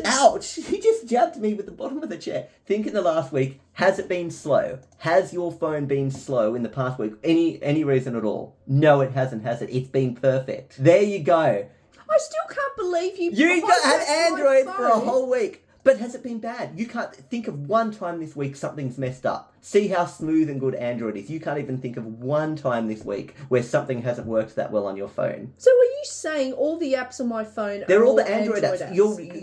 Ouch! You just jabbed me with the bottom of the chair. Think in the last week, has it been slow? Has your phone been slow in the past week? Any reason at all? No, it hasn't, has it? It's been perfect. There you go. I still can't believe you had Android for a whole week. But has it been bad? You can't think of one time this week something's messed up. See how smooth and good Android is. You can't even think of one time this week where something hasn't worked that well on your phone. So are you saying all the apps on my phone They're are all the Android apps. apps?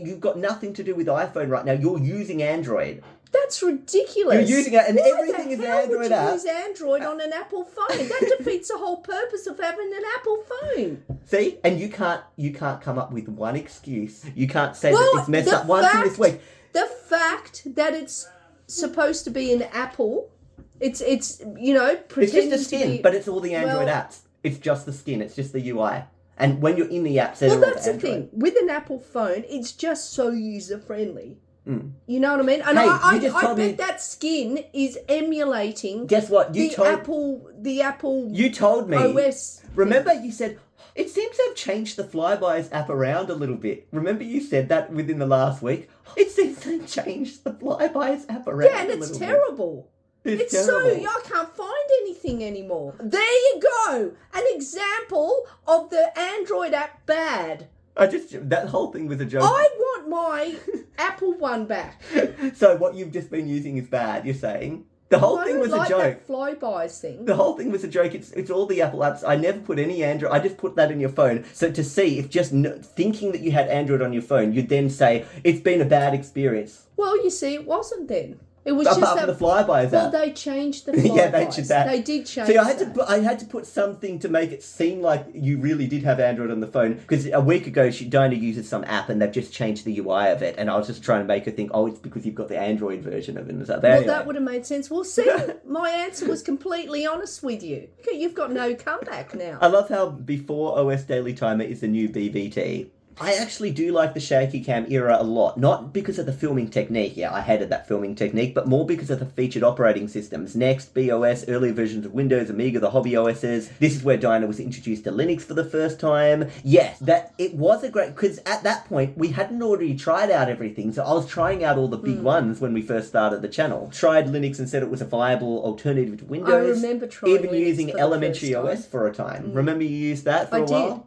You've got nothing to do with iPhone right now. You're using Android. That's ridiculous. You're using it, and Why everything is the an hell Android would you app. use Android on an Apple phone? That defeats the whole purpose of having an Apple phone. See? And you can't come up with one excuse. You can't say that it's messed up once in this week. The fact that it's supposed to be an Apple, it's pretending it's just a skin, to be, but it's all the Android apps. It's just the skin. It's just the UI. And when you're in the apps, they're all that's the Android. thing. With an Apple phone, it's just so user-friendly. You know what I mean? And Hey, I bet that skin is emulating. Guess what? The Apple. You told me. OS. Remember, you said it seems to have changed the Flybys app around a little bit. Remember, you said that within the last week. It seems to have changed the Flybys app around. Yeah, and it's terrible. It's terrible. I can't find anything anymore. There you go. An example of the Android app bad. That whole thing was a joke. I want my Apple one back. So what you've just been using is bad, you're saying? The whole thing was a joke. That flybys thing. The whole thing was a joke. It's all the Apple apps. I never put any Android. I just put that in your phone. So to see if just thinking that you had Android on your phone, you'd then say, it's been a bad experience. Well, you see, it wasn't then. It was Apart just from the Flyby's Well, app. they changed the Flybys. Yeah, they did that. They did change. See, I that. had to put something to make it seem like you really did have Android on the phone, because a week ago Dinah uses some app and they've just changed the UI of it, and I was just trying to make her think, oh, it's because you've got the Android version of it. And stuff. Well, Anyway. that would have made sense. Well, see, my answer was completely honest with you. You've got no comeback now. I love how before OS Daily Timer is the new BVT. I actually do like the shaky cam era a lot. Not because of the filming technique, yeah, I hated that filming technique, but more because of the featured operating systems. Next, BOS, earlier versions of Windows, Amiga, the hobby OSs. This is where Dinah was introduced to Linux for the first time. Yes, that it was a great, because at that point, we hadn't already tried out everything, so I was trying out all the big ones when we first started the channel. Tried Linux and said it was a viable alternative to Windows. I remember trying even Linux using for the Elementary first time. OS for a time. Remember you used that for I a while? did.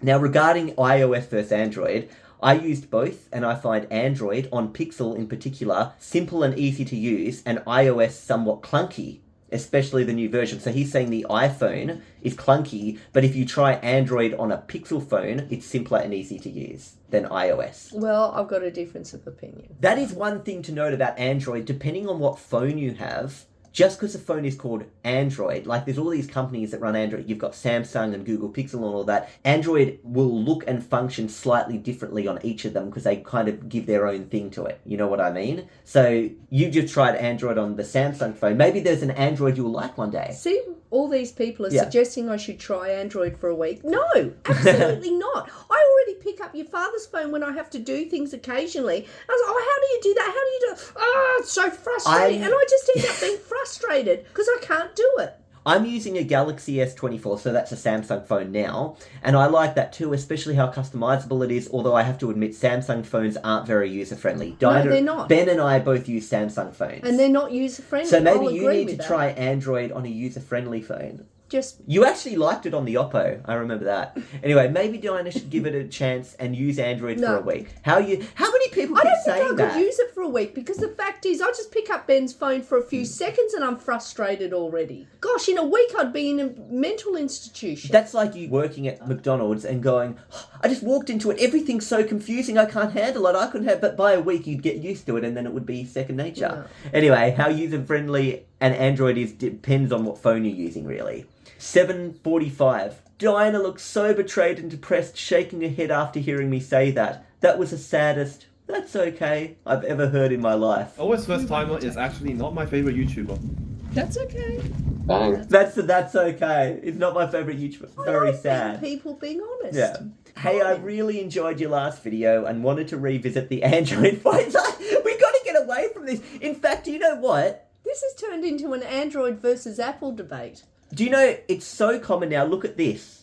Now, regarding iOS versus Android, I used both, and I find Android, on Pixel in particular, simple and easy to use, and iOS somewhat clunky, especially the new version. So he's saying the iPhone is clunky, but if you try Android on a Pixel phone, it's simpler and easy to use than iOS. Well, I've got a difference of opinion. That is one thing to note about Android. Depending on what phone you have, just because the phone is called Android, like there's all these companies that run Android, you've got Samsung and Google Pixel and all that, Android will look and function slightly differently on each of them because they kind of give their own thing to it. You know what I mean? So you just tried Android on the Samsung phone. Maybe there's an Android you'll like one day. See, all these people are Yeah. suggesting I should try Android for a week. No, absolutely not. I already pick up your father's phone when I have to do things occasionally. I was like, oh, how do you do that? How do you do it? Oh, it's so frustrating. And I just end up being frustrated because I can't do it. I'm using a Galaxy S24, so that's a Samsung phone now, and I like that too, especially how customizable it is, although I have to admit Samsung phones aren't very user-friendly. No, they're not. Ben and I both use Samsung phones. And they're not user-friendly. So maybe I'll you agree need with to that. try Android on a user-friendly phone. Just You actually liked it on the Oppo, I remember that. Anyway, maybe Dinah should give it a chance and use Android for No. a week. How many people I keep don't think saying I that? could use it for a week because the fact is I just pick up Ben's phone for a few seconds and I'm frustrated already. Gosh, in a week I'd be in a mental institution. That's like you working at McDonald's and going, "Oh, I just walked into it, everything's so confusing, I can't handle it, I couldn't have," but by a week you'd get used to it and then it would be second nature. Anyway, how user-friendly an Android is depends on what phone you're using, really. 7:45. Dinah looks so betrayed and depressed, shaking her head after hearing me say that. That was the saddest, that's okay, I've ever heard in my life. OSFirstTimer is actually not my favorite YouTuber. That's okay. Bang. That's okay. It's not my favourite YouTuber. Very I like sad. people being honest. Yeah. Hey, I really enjoyed your last video and wanted to revisit the Android phones. We got to get away from this. In fact, you know what? This has turned into an Android versus Apple debate. Do you know, it's so common now, look at this.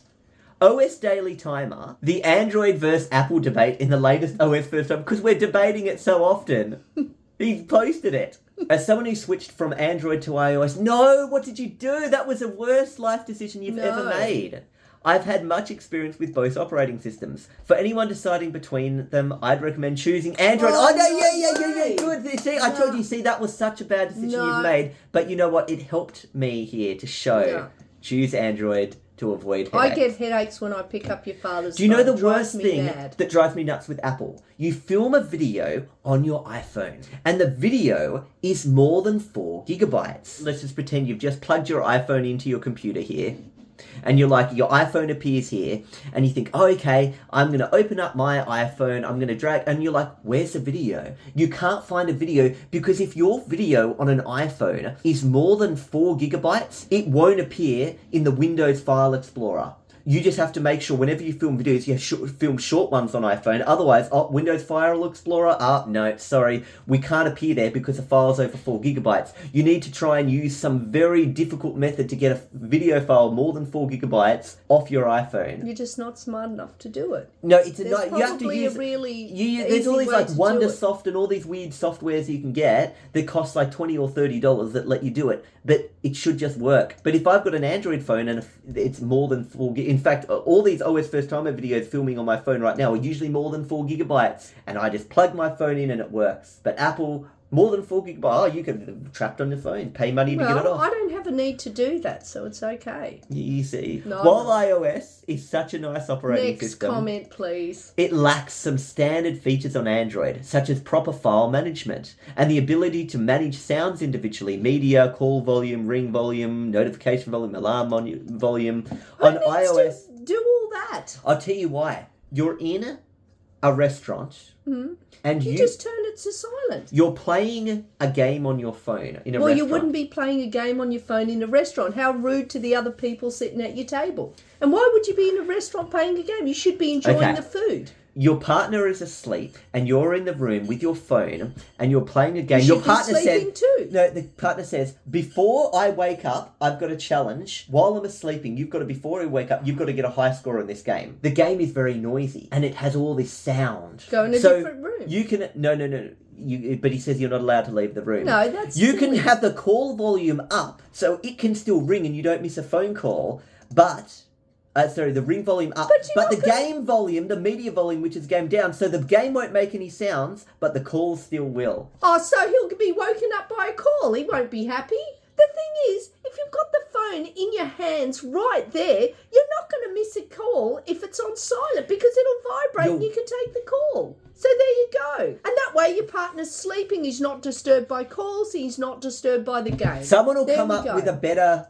OS Daily Timer, the Android versus Apple debate in the latest OS First Time, because we're debating it so often. He's posted it. As someone who switched from Android to iOS, no, what did you do? That was the worst life decision you've ever made. I've had much experience with both operating systems. For anyone deciding between them, I'd recommend choosing Android. Oh, no, no, yeah, good. See, I told you, see, that was such a bad decision you've made. But you know what? It helped me here to show, choose Android to avoid headaches. I get headaches when I pick up your father's Do you know phone. the It drives worst me thing mad. that drives me nuts with Apple? You film a video on your iPhone, and the video is more than 4 gigabytes. Let's just pretend you've just plugged your iPhone into your computer here, and you're like, your iPhone appears here, and you think, oh, okay, I'm going to open up my iPhone, I'm going to drag, and you're like, where's the video? You can't find a video, because if your video on an iPhone is more than 4 gigabytes, it won't appear in the Windows File Explorer. You just have to make sure whenever you film videos, you film short ones on iPhone. Otherwise, Windows File Explorer, no, sorry, we can't appear there because the file's over 4 gigabytes. You need to try and use some very difficult method to get a video file more than 4 gigabytes off your iPhone. You're just not smart enough to do it. No, it's There's you have to probably use a really there's all easy these way like to do Wondersoft and all these weird softwares you can get that cost like $20 or $30 that let you do it, but it should just work. But if I've got an Android phone and it's more than 4 in fact, all these OSFirstTimer videos filming on my phone right now are usually more than 4 gigabytes, and I just plug my phone in and it works. But Apple, More than 4 gigabytes. Oh, you can trapped on your phone. Pay money to get it Well, off. I don't have a need to do that, so it's okay. You see. No. While iOS is such a nice operating Next system, comment, please. it lacks some standard features on Android, such as proper file management and the ability to manage sounds individually, media, call volume, ring volume, notification volume, alarm volume. On Who needs iOS, to do all that? I'll tell you why. You're in a restaurant and You just turn it to silent. you're playing a game on your phone in a Well, restaurant. you wouldn't be playing a game on your phone in a restaurant. How rude to the other people sitting at your table. And why would you be in a restaurant playing a game? You should be enjoying Okay. the food. Your partner is asleep and you're in the room with your phone and you're playing a game. You Your should be partner sleeping says, too. No, the partner says, before I wake up, I've got a challenge. While I'm sleeping, before I wake up, you've got to get a high score in this game. The game is very noisy and it has all this sound. Go in a different room. You can, no. But he says you're not allowed to leave the room. No, that's You can silly. have the call volume up so it can still ring and you don't miss a phone call, but... the ring volume up, but the game volume, the media volume, which is game down, so the game won't make any sounds, but the call still will. Oh, so he'll be woken up by a call. He won't be happy. The thing is, if you've got the phone in your hands right there, you're not going to miss a call if it's on silent because it'll vibrate and you can take the call. So there you go. And that way your partner's sleeping. He's not disturbed by calls. He's not disturbed by the game. Someone will There come we up go. with a better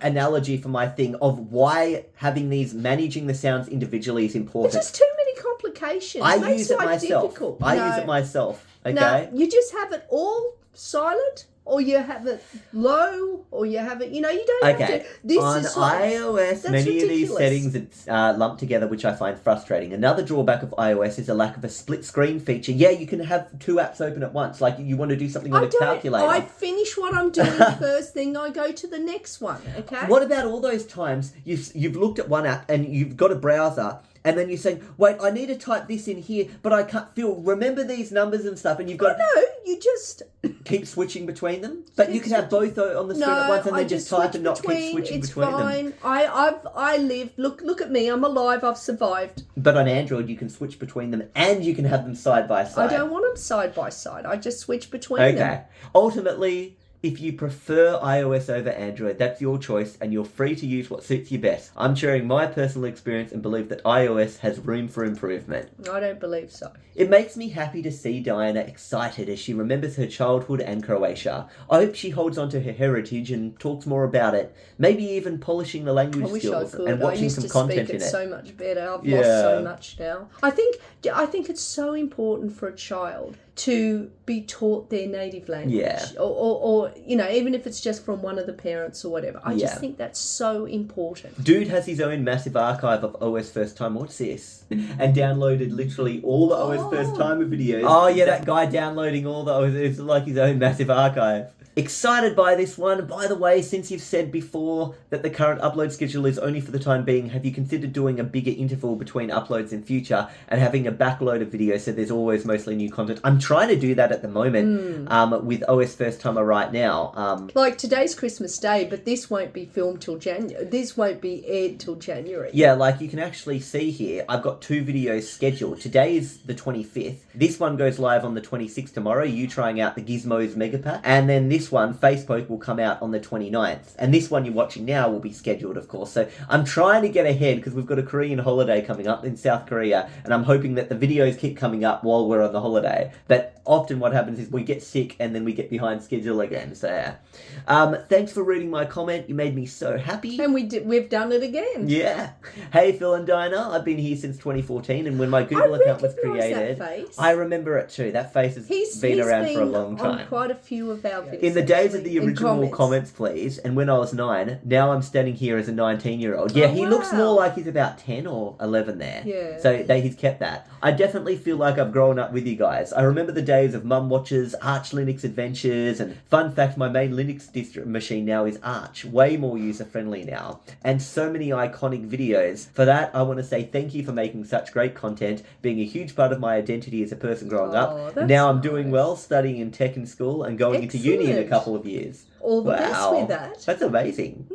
analogy for my thing of why having managing the sounds individually is important. There's just too many complications. I It makes use it life myself. difficult. I No. use it myself. Okay. No, you just have it all silent, or you have it low, or you have it. You don't have Okay. to. This On is like, iOS, that's many of these ridiculous. settings are lumped together, which I find frustrating. Another drawback of iOS is a lack of a split screen feature. Yeah, you can have 2 apps open at once. Like you want to do something on a calculator. I finish what I'm doing first thing. I go to the next one. Okay. What about all those times you've looked at one app and you've got a browser and then you're saying, wait, I need to type this in here, but I can't remember these numbers and stuff, and you've got No, you just keep switching between them? But you can have both on the screen at once and then just type and not keep switching it's between fine. them. I lived. Look at me. I'm alive. I've survived. But on Android, you can switch between them and you can have them side by I side. don't want them side by side. I just switch between them. Okay. Ultimately, if you prefer iOS over Android, that's your choice and you're free to use what suits you best. I'm sharing my personal experience and believe that iOS has room for improvement. I don't believe so. It makes me happy to see Diana excited as she remembers her childhood and Croatia. I hope she holds on to her heritage and talks more about it, maybe even polishing the language I wish I skills could. and I watching used some to content speak in it it. so much better. I've Yeah. lost so much now. I think it's so important for a child to be taught their native language. Yeah. Or even if it's just from one of the parents or whatever. I Yeah. just think that's so important. Dude has his own massive archive of OSFirstTimer. What's this? And downloaded literally all the OSFirstTimer videos. Oh yeah, that guy downloading all it's like his own massive archive. Excited by this one. By the way, since you've said before that the current upload schedule is only for the time being, have you considered doing a bigger interval between uploads in future and having a backload of videos so there's always mostly new content? I'm trying to do that at the moment with OSFirstTimer right now. Like today's Christmas Day, but this won't be filmed till January. This won't be aired till January. Yeah, like you can actually see here, I've got 2 videos scheduled. Today is the 25th. This one goes live on the 26th tomorrow, you trying out the Gizmos Mega Pack. And then this one, Facebook, will come out on the 29th. And this one you're watching now will be scheduled, of course. So I'm trying to get ahead because we've got a Korean holiday coming up in South Korea. And I'm hoping that the videos keep coming up while we're on the holiday. But often what happens is we get sick and then we get behind schedule again. So yeah. Thanks for reading my comment. You made me so happy. And we've done it again. Yeah. Hey, Phil and Dinah. I've been here since 2014, and when my Google account was recognise that created, face. I remember it too. That face has been around for a long on time. quite a few of our videos. In the days of actually, the in original comments, please, and when I was 9, now I'm standing here as a 19-year-old. Yeah, Oh, he looks wow. more like he's about 10 or 11 there. Yeah. So he's kept that. I definitely feel like I've grown up with you guys. I remember the days of Mum Watches, Arch Linux Adventures, and fun fact, my main Linux distro machine now is Arch. Way more user-friendly now. And so many iconic videos. For that, I want to say thank you for making such great content, being a huge part of my identity as a person growing up. that's Now I'm doing nice. well, studying in tech in school, and going into uni in a Excellent. couple of years. All the best with that. That's amazing.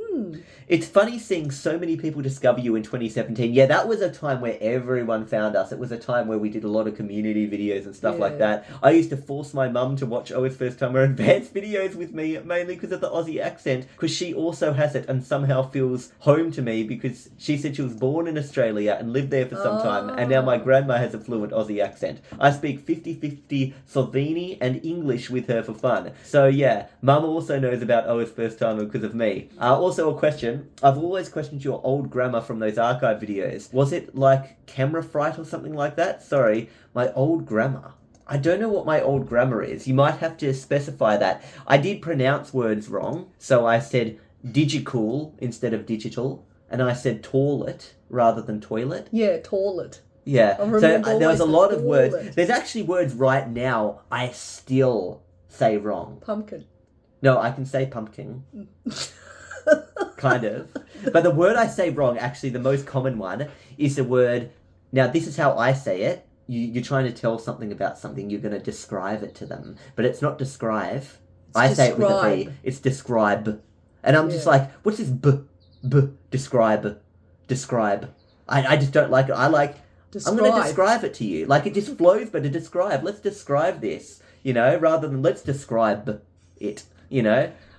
It's funny seeing so many people discover you in 2017. Yeah, that was a time where everyone found us. It was a time where we did a lot of community videos and stuff like that. I used to force my mum to watch OSFirstTimer advanced videos with me, mainly because of the Aussie accent, because she also has it and somehow feels home to me because she said she was born in Australia and lived there for some time, and now my grandma has a fluent Aussie accent. I speak 50-50 Slovene and English with her for fun. So yeah, mum also knows about OSFirstTimer because of me. Also a question. I've always questioned your old grammar from those archive videos. Was it like camera fright or something like that? Sorry, my old grammar. I don't know what my old grammar is. You might have to specify that. I did pronounce words wrong, so I said digicool instead of digital, and I said toilet rather than toilet. Yeah, toilet. Yeah, so there was a lot of words. Toilet. There's actually words right now I still say wrong. Pumpkin. No, I can say pumpkin. Kind of. But the word I say wrong, actually the most common one, is the word... Now, this is how I say it. You're trying to tell something about something. You're going to describe it to them. But it's not describe. I say it with a V. It's describe. And I'm just like, what's this describe? Describe. I just don't like it. I like... Describe. I'm going to describe it to you. Like, it just flows, but to describe. Let's describe this, rather than let's describe it,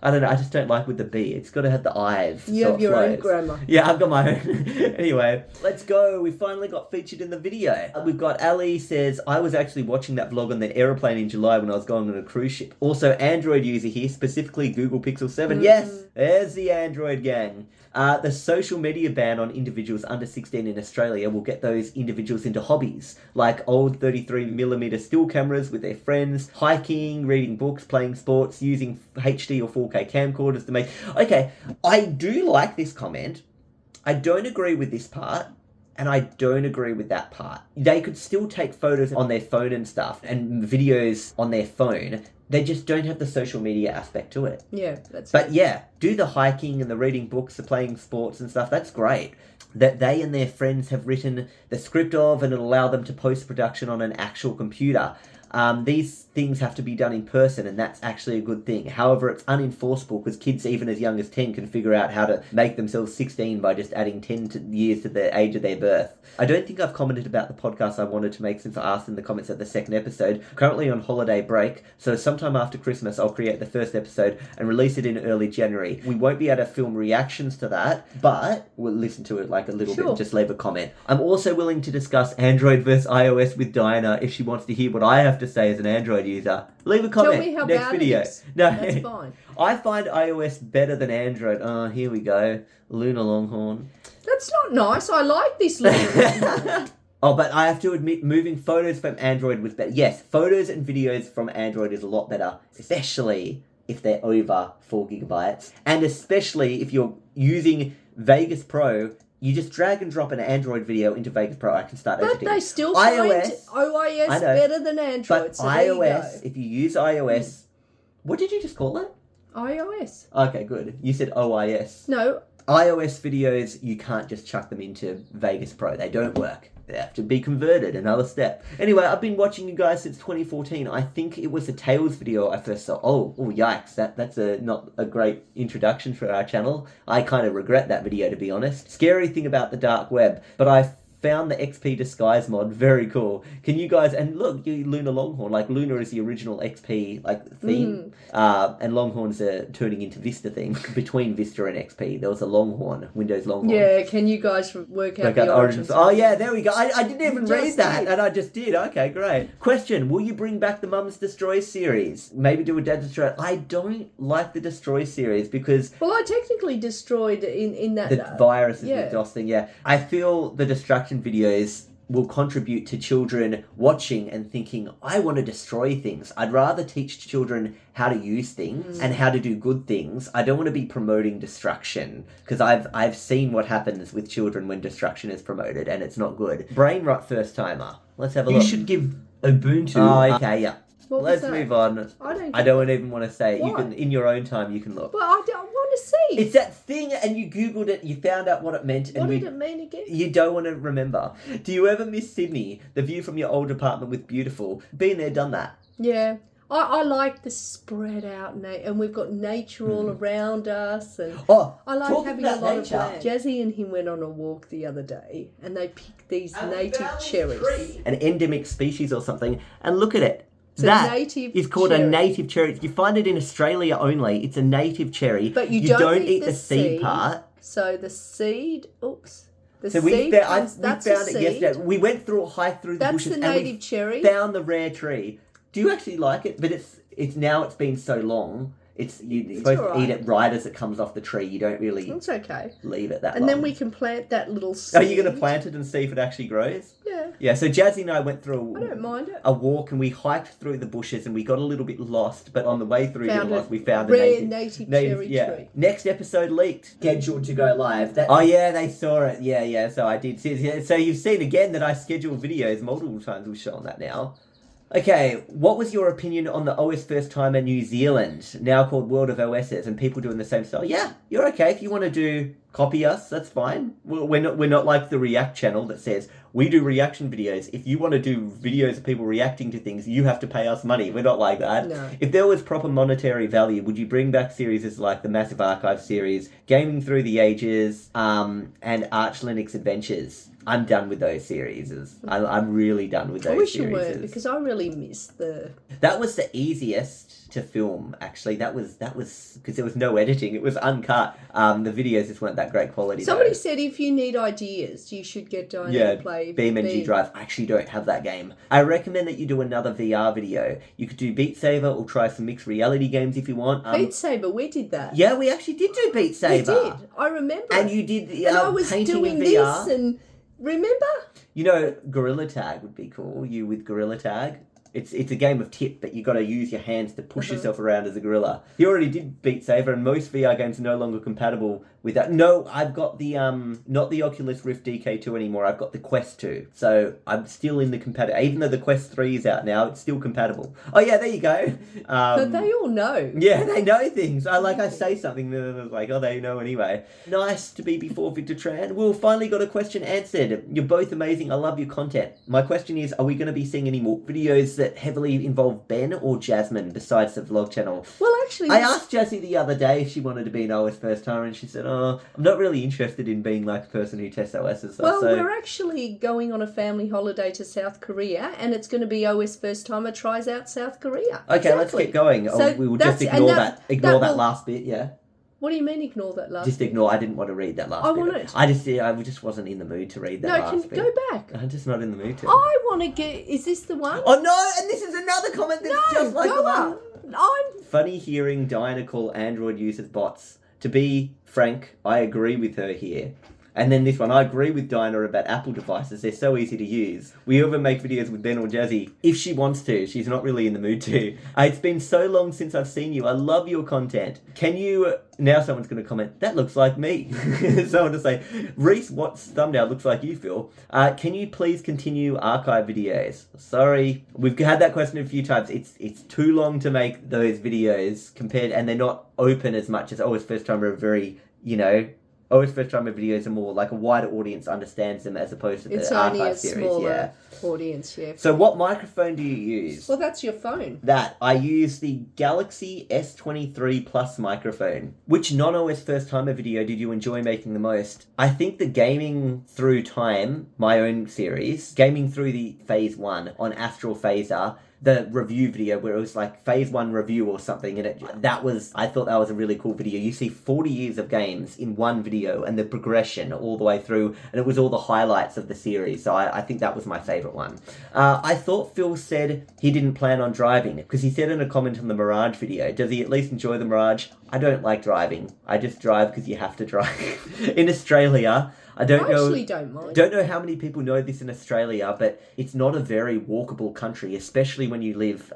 I don't know, I just don't like with the B. It's got to have the I's. You have your own grammar. Yeah, I've got my own. Anyway, let's go. We finally got featured in the video. We've got Ali says, I was actually watching that vlog on the aeroplane in July when I was going on a cruise ship. Also, Android user here, specifically Google Pixel 7. Yes, there's the Android gang. The social media ban on individuals under 16 in Australia will get those individuals into hobbies, like old 33mm still cameras with their friends, hiking, reading books, playing sports, using HD or 4K camcorders to make... Okay, I do like this comment. I don't agree with this part, and I don't agree with that part. They could still take photos on their phone and stuff, and videos on their phone. They just don't have the social media aspect to it. Yeah, that's But yeah, do the hiking and the reading books, the playing sports and stuff. That's great. That they and their friends have written the script of and it'll allow them to post-production on an actual computer. These things have to be done in person, and that's actually a good thing. However, it's unenforceable because kids even as young as 10 can figure out how to make themselves 16 by just adding 10 years to the age of their birth. I don't think I've commented about the podcast I wanted to make since I asked in the comments at the second episode. Currently on holiday break, so sometime after Christmas I'll create the first episode and release it in early January. We won't be able to film reactions to that, but we'll listen to it like a little bit and just leave a comment. I'm also willing to discuss Android versus iOS with Diana if she wants to hear what I have to say as an Android user. Leave a comment. Tell me how next bad video. it is. No, that's fine. I find iOS better than Android. Oh, here we go. Luna Longhorn. That's not nice. I like this Luna. Oh, but I have to admit, moving photos from Android was better. Yes, photos and videos from Android is a lot better, especially if they're over 4 gigabytes. And especially if you're using Vegas Pro, you just drag and drop an Android video into Vegas Pro. I can start editing. But they still find OIS better than Android. But so iOS, if you use iOS... What did you just call it? iOS. Okay, good. You said OIS. No. iOS videos, you can't just chuck them into Vegas Pro. They don't work. They have to be converted, another step. Anyway, I've been watching you guys since 2014. I think it was a Tails video I first saw. Oh yikes, that's not a great introduction for our channel. I kind of regret that video, to be honest. Scary thing about the dark web, but I found the XP disguise mod very cool. Can you guys, and look, you Luna Longhorn, like Luna is the original XP theme, and Longhorns are turning into Vista theme. Between Vista and XP, there was a Longhorn, Windows Longhorn. Yeah, can you guys work out the origins? Oh yeah, there we go. I didn't even read that, and I just did. Okay, great. Question, will you bring back the Mums Destroy series? Maybe do a Dad Destroy. I don't like the Destroy series because... Well, I technically destroyed in that... The viruses with DOS thing, yeah. I feel the distraction videos will contribute to children watching and thinking, I want to destroy things. I'd rather teach children how to use things and how to do good things. I don't want to be promoting destruction because I've seen what happens with children when destruction is promoted and it's not good. Brain rot first timer. Let's have a look. You should give Ubuntu. Oh, okay, yeah. Let's move on. I don't even want to say it. You can, in your own time, you can look. But I don't want to see. It's that thing, and you Googled it, you found out what it meant. What did it mean again? You don't want to remember. Do you ever miss Sydney? The view from your old apartment with beautiful. Been there, done that. Yeah. I like the spread out, and we've got nature all around us, and Oh, I like talking having about a lot nature. of land. Jazzy and him went on a walk the other day, and they picked these native cherries. An endemic species or something, and look at it. It's a that native is called a cherry. native cherry. You find it in Australia only. It's a native cherry. But you don't eat the the seed seed. part. So the seed, the So seed we comes, that's a found it seed. yesterday. We went through a hike through the That's bushes the and we native cherry. found the rare tree. Do you actually like it? But it's now it's been so long. You're supposed to eat it right as it comes off the tree. You don't really It's okay. leave it that And long. then we can plant that little seed. Are you going to plant it and see if it actually grows? Yeah. Yeah, so Jazzy and I went through I don't mind it. a walk and we hiked through the bushes and we got a little bit lost, but on the way through Found getting lost, a we found rare a native cherry tree. Next episode leaked. Scheduled to go live. Oh yeah, they saw it. Yeah, so I did. So you've seen again that I schedule videos multiple times. We've shown that now. Okay, what was your opinion on the OSFirstTimer New Zealand, now called World of OSs, and people doing the same style? Yeah, you're okay. If you want to copy us, that's fine. We're not like the React channel that says, we do reaction videos. If you want to do videos of people reacting to things, you have to pay us money. We're not like that. No. If there was proper monetary value, would you bring back series like the Massive Archive series, Gaming Through the Ages, and Arch Linux Adventures? I'm done with those series. I'm really done with those I wish series. you weren't, because I really miss the... That was the easiest to film, actually. That was because there was no editing. It was uncut. The videos just weren't that great quality. Somebody though. said if you need ideas, you should get Diana to play BeamNG Drive. I actually don't have that game. I recommend that you do another VR video. You could do Beat Saber or try some mixed reality games if you want. Beat Saber, we did that. Yeah, we actually did do Beat Saber. We did. I remember. And you did and I was painting doing in VR. this and... Remember? You know, Gorilla Tag would be cool. You with Gorilla Tag. It's a game of tip, but you got to use your hands to push yourself around as a gorilla. You already did Beat Saber, and most VR games are no longer compatible with that. No, I've got the not the Oculus Rift DK2 anymore. I've got the Quest 2, so I'm still in the compatible. Even though the Quest 3 is out now, it's still compatible. Oh yeah, there you go. But they all know. Yeah, they know things. I say something, they're like, oh, they know anyway. Nice to be before Victor Tran. We've finally got a question answered. You're both amazing. I love your content. My question is, are we going to be seeing any more videos that heavily involve Ben or Jasmine besides the vlog channel? Well, actually... I asked Jessie the other day if she wanted to be an OSFirstTimer, and she said, oh, I'm not really interested in being like a person who tests OS and stuff. Well, so... we're actually going on a family holiday to South Korea, and it's going to be OSFirstTimer tries out South Korea. Okay, let's get going. So we will just ignore that last bit, yeah? What do you mean ignore that last Just bit? ignore. I didn't want to read that last bit. I just wasn't in the mood to read that last bit. Go back. I'm just not in the mood to. I want to get... Is this the one? Oh no, and this is another comment that's just like the one. I'm... Funny hearing Diana call Android users bots. To be frank, I agree with her here. And then this one, I agree with Dinah about Apple devices. They're so easy to use. We even make videos with Ben or Jazzy. If she wants to, she's not really in the mood to. It's been so long since I've seen you. I love your content. Can you... Now someone's going to comment, that looks like me. Someone to say, Reese Watt's thumbnail looks like you, Phil. Can you please continue archive videos? Sorry. We've had that question a few times. It's too long to make those videos compared, and they're not open as much as OSFirstTimer are very, OSFirstTimer videos are more like a wider audience understands them as opposed to the archive series. It's only a smaller audience, yeah. So what microphone do you use? Well, that's your phone. I use the Galaxy S23 Plus microphone. Which non-OSFirstTimer video did you enjoy making the most? I think the Gaming Through Time, my own series, Gaming Through the Phase 1 on Astral Phaser, the review video where it was like phase 1 review or something, and I thought that was a really cool video. You see 40 years of games in one video and the progression all the way through, and it was all the highlights of the series, so I think that was my favourite one. I thought Phil said he didn't plan on driving, because he said in a comment on the Mirage video, does he at least enjoy the Mirage? I don't like driving. I just drive because you have to drive. In Australia, I actually don't mind. Don't know how many people know this in Australia, but it's not a very walkable country, especially when you live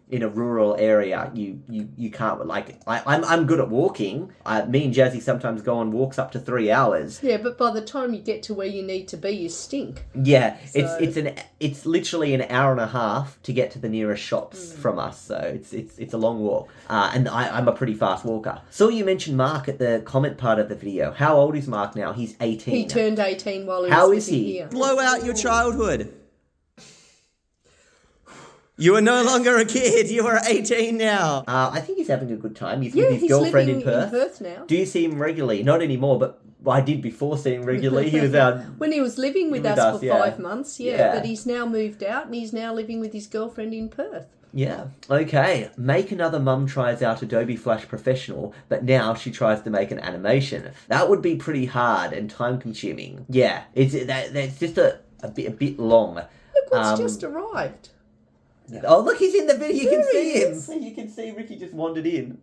in a rural area. You can't, like, I'm good at walking. Me and Jazzy sometimes go on walks up to 3 hours. Yeah, but by the time you get to where you need to be, you stink. Yeah, so... it's literally an hour and a half to get to the nearest shops from us, so it's a long walk. And I'm a pretty fast walker. Saw you mention Mark at the comment part of the video. How old is Mark now? He's 18. He turned 18 while he How was is he? here. Blow out your childhood. You are no longer a kid. You are 18 now. I think he's having a good time. He's with his girlfriend living in Perth. now. Do you see him regularly? Not anymore, but I did before see him regularly. He was out when he was living with us for 5 months. Yeah, but he's now moved out and he's now living with his girlfriend in Perth. Yeah. Okay. Make another mum tries out Adobe Flash Professional, but now she tries to make an animation. That would be pretty hard and time consuming. Yeah. It's just a bit long. Look what's just arrived. Oh, look, he's in the video. You can There see he him. is. You can see Ricky just wandered in.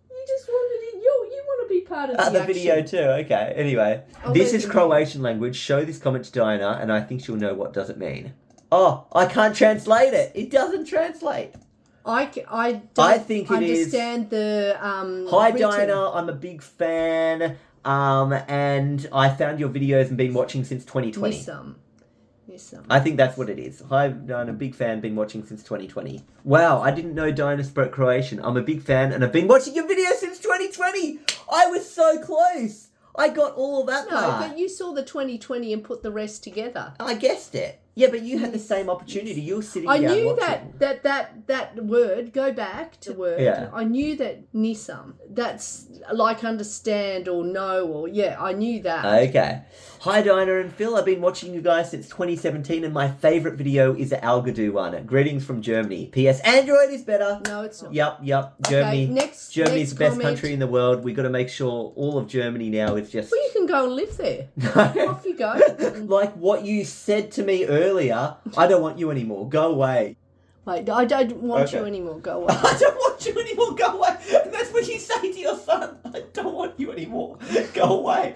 You just wanted in. You want to be part of the The action. video too. Okay. Anyway, this is Croatian language. Show this comment to Diana, and I think she'll know what does it mean. Oh, I can't translate it. It doesn't translate. I think it is. Understand the Hi written. Diana, I'm a big fan. And I found your videos and been watching since 2020. Yes, some. I think that's what it is. Hi Diana, big fan, been watching since 2020. Wow, I didn't know Diana spoke Croatian. I'm a big fan and I've been watching your videos since 2020. I was so close. I got all of that part. No, but you saw the 2020 and put the rest together. I guessed it. Yeah, but you had the same opportunity. You were sitting I down knew watching. that word, go back to word. Yeah. I knew that nisam. That's like understand or know or I knew that. Okay. Hi Diana and Phil, I've been watching you guys since 2017 and my favourite video is the Algadoo one. Greetings from Germany. P.S. Android is better. No, it's not. Yep. Okay, Germany's next the best comment. country in the world. We got to make sure all of Germany now is just... Well, you can go and live there. No. Off you go. Like what you said to me earlier, I don't want you anymore. Go away. Like, I don't want you Okay. anymore. Go away. I don't want you anymore. Go away. And that's what you say to your son. I don't want you anymore. Go away.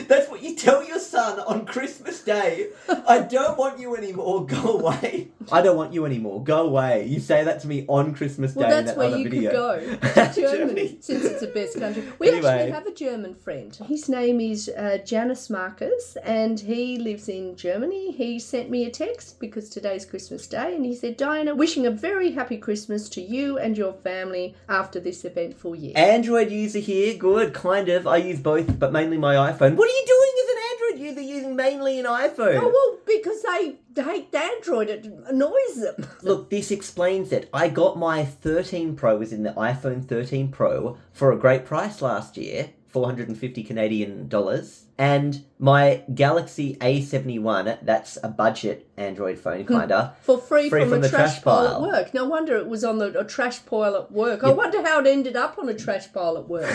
That's what you tell your son on Christmas Day. I don't want you anymore. Go away. I don't want you anymore. Go away. You say that to me on Christmas Day Well, in that's that where other you video. could go. To Germany, since it's the best country. We Anyway. actually have a German friend. His name is Janis Marcus, and he lives in Germany. He sent me a text because today's Christmas Day, and he said, Diana, wishing a very happy Christmas to you and your family after this eventful year. Android user here. Good, kind of. I use both, but mainly my iPhone. What are you doing as an Android user using mainly an iPhone? Oh, well, because they hate the Android. It annoys them. Look, this explains it. I got my 13 Pro, was in the iPhone 13 Pro, for a great price last year, 450 Canadian dollars. And my Galaxy A71, that's a budget Android phone, kinda. For free from the a trash pile at work. No wonder it was on a trash pile at work. I wonder how it ended up on a trash pile at work.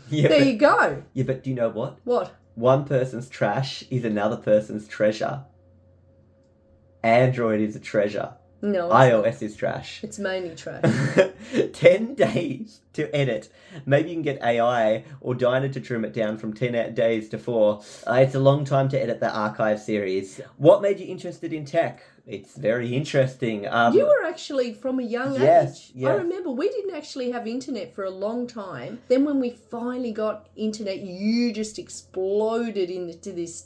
Yeah, There but, you go. yeah, but do you know what? What? One person's trash is another person's treasure. Android is a treasure. No, it's iOS is trash. It's mainly trash. 10 days to edit. Maybe you can get AI or Dinah to trim it down from 10 days to 4. It's a long time to edit the archive series. What made you interested in tech? It's very interesting. You were actually from a young Yes, age. yes. I remember we didn't actually have internet for a long time. Then when we finally got internet, you just exploded into this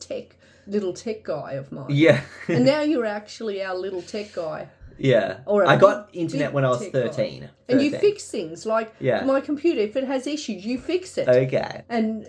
little tech guy of mine. Yeah. And now you're actually our little tech guy. Yeah. Or a I got big- internet big when I was tech guy. 13. And you 13. fix things like Yeah. my computer. If it has issues, you fix it. Okay. And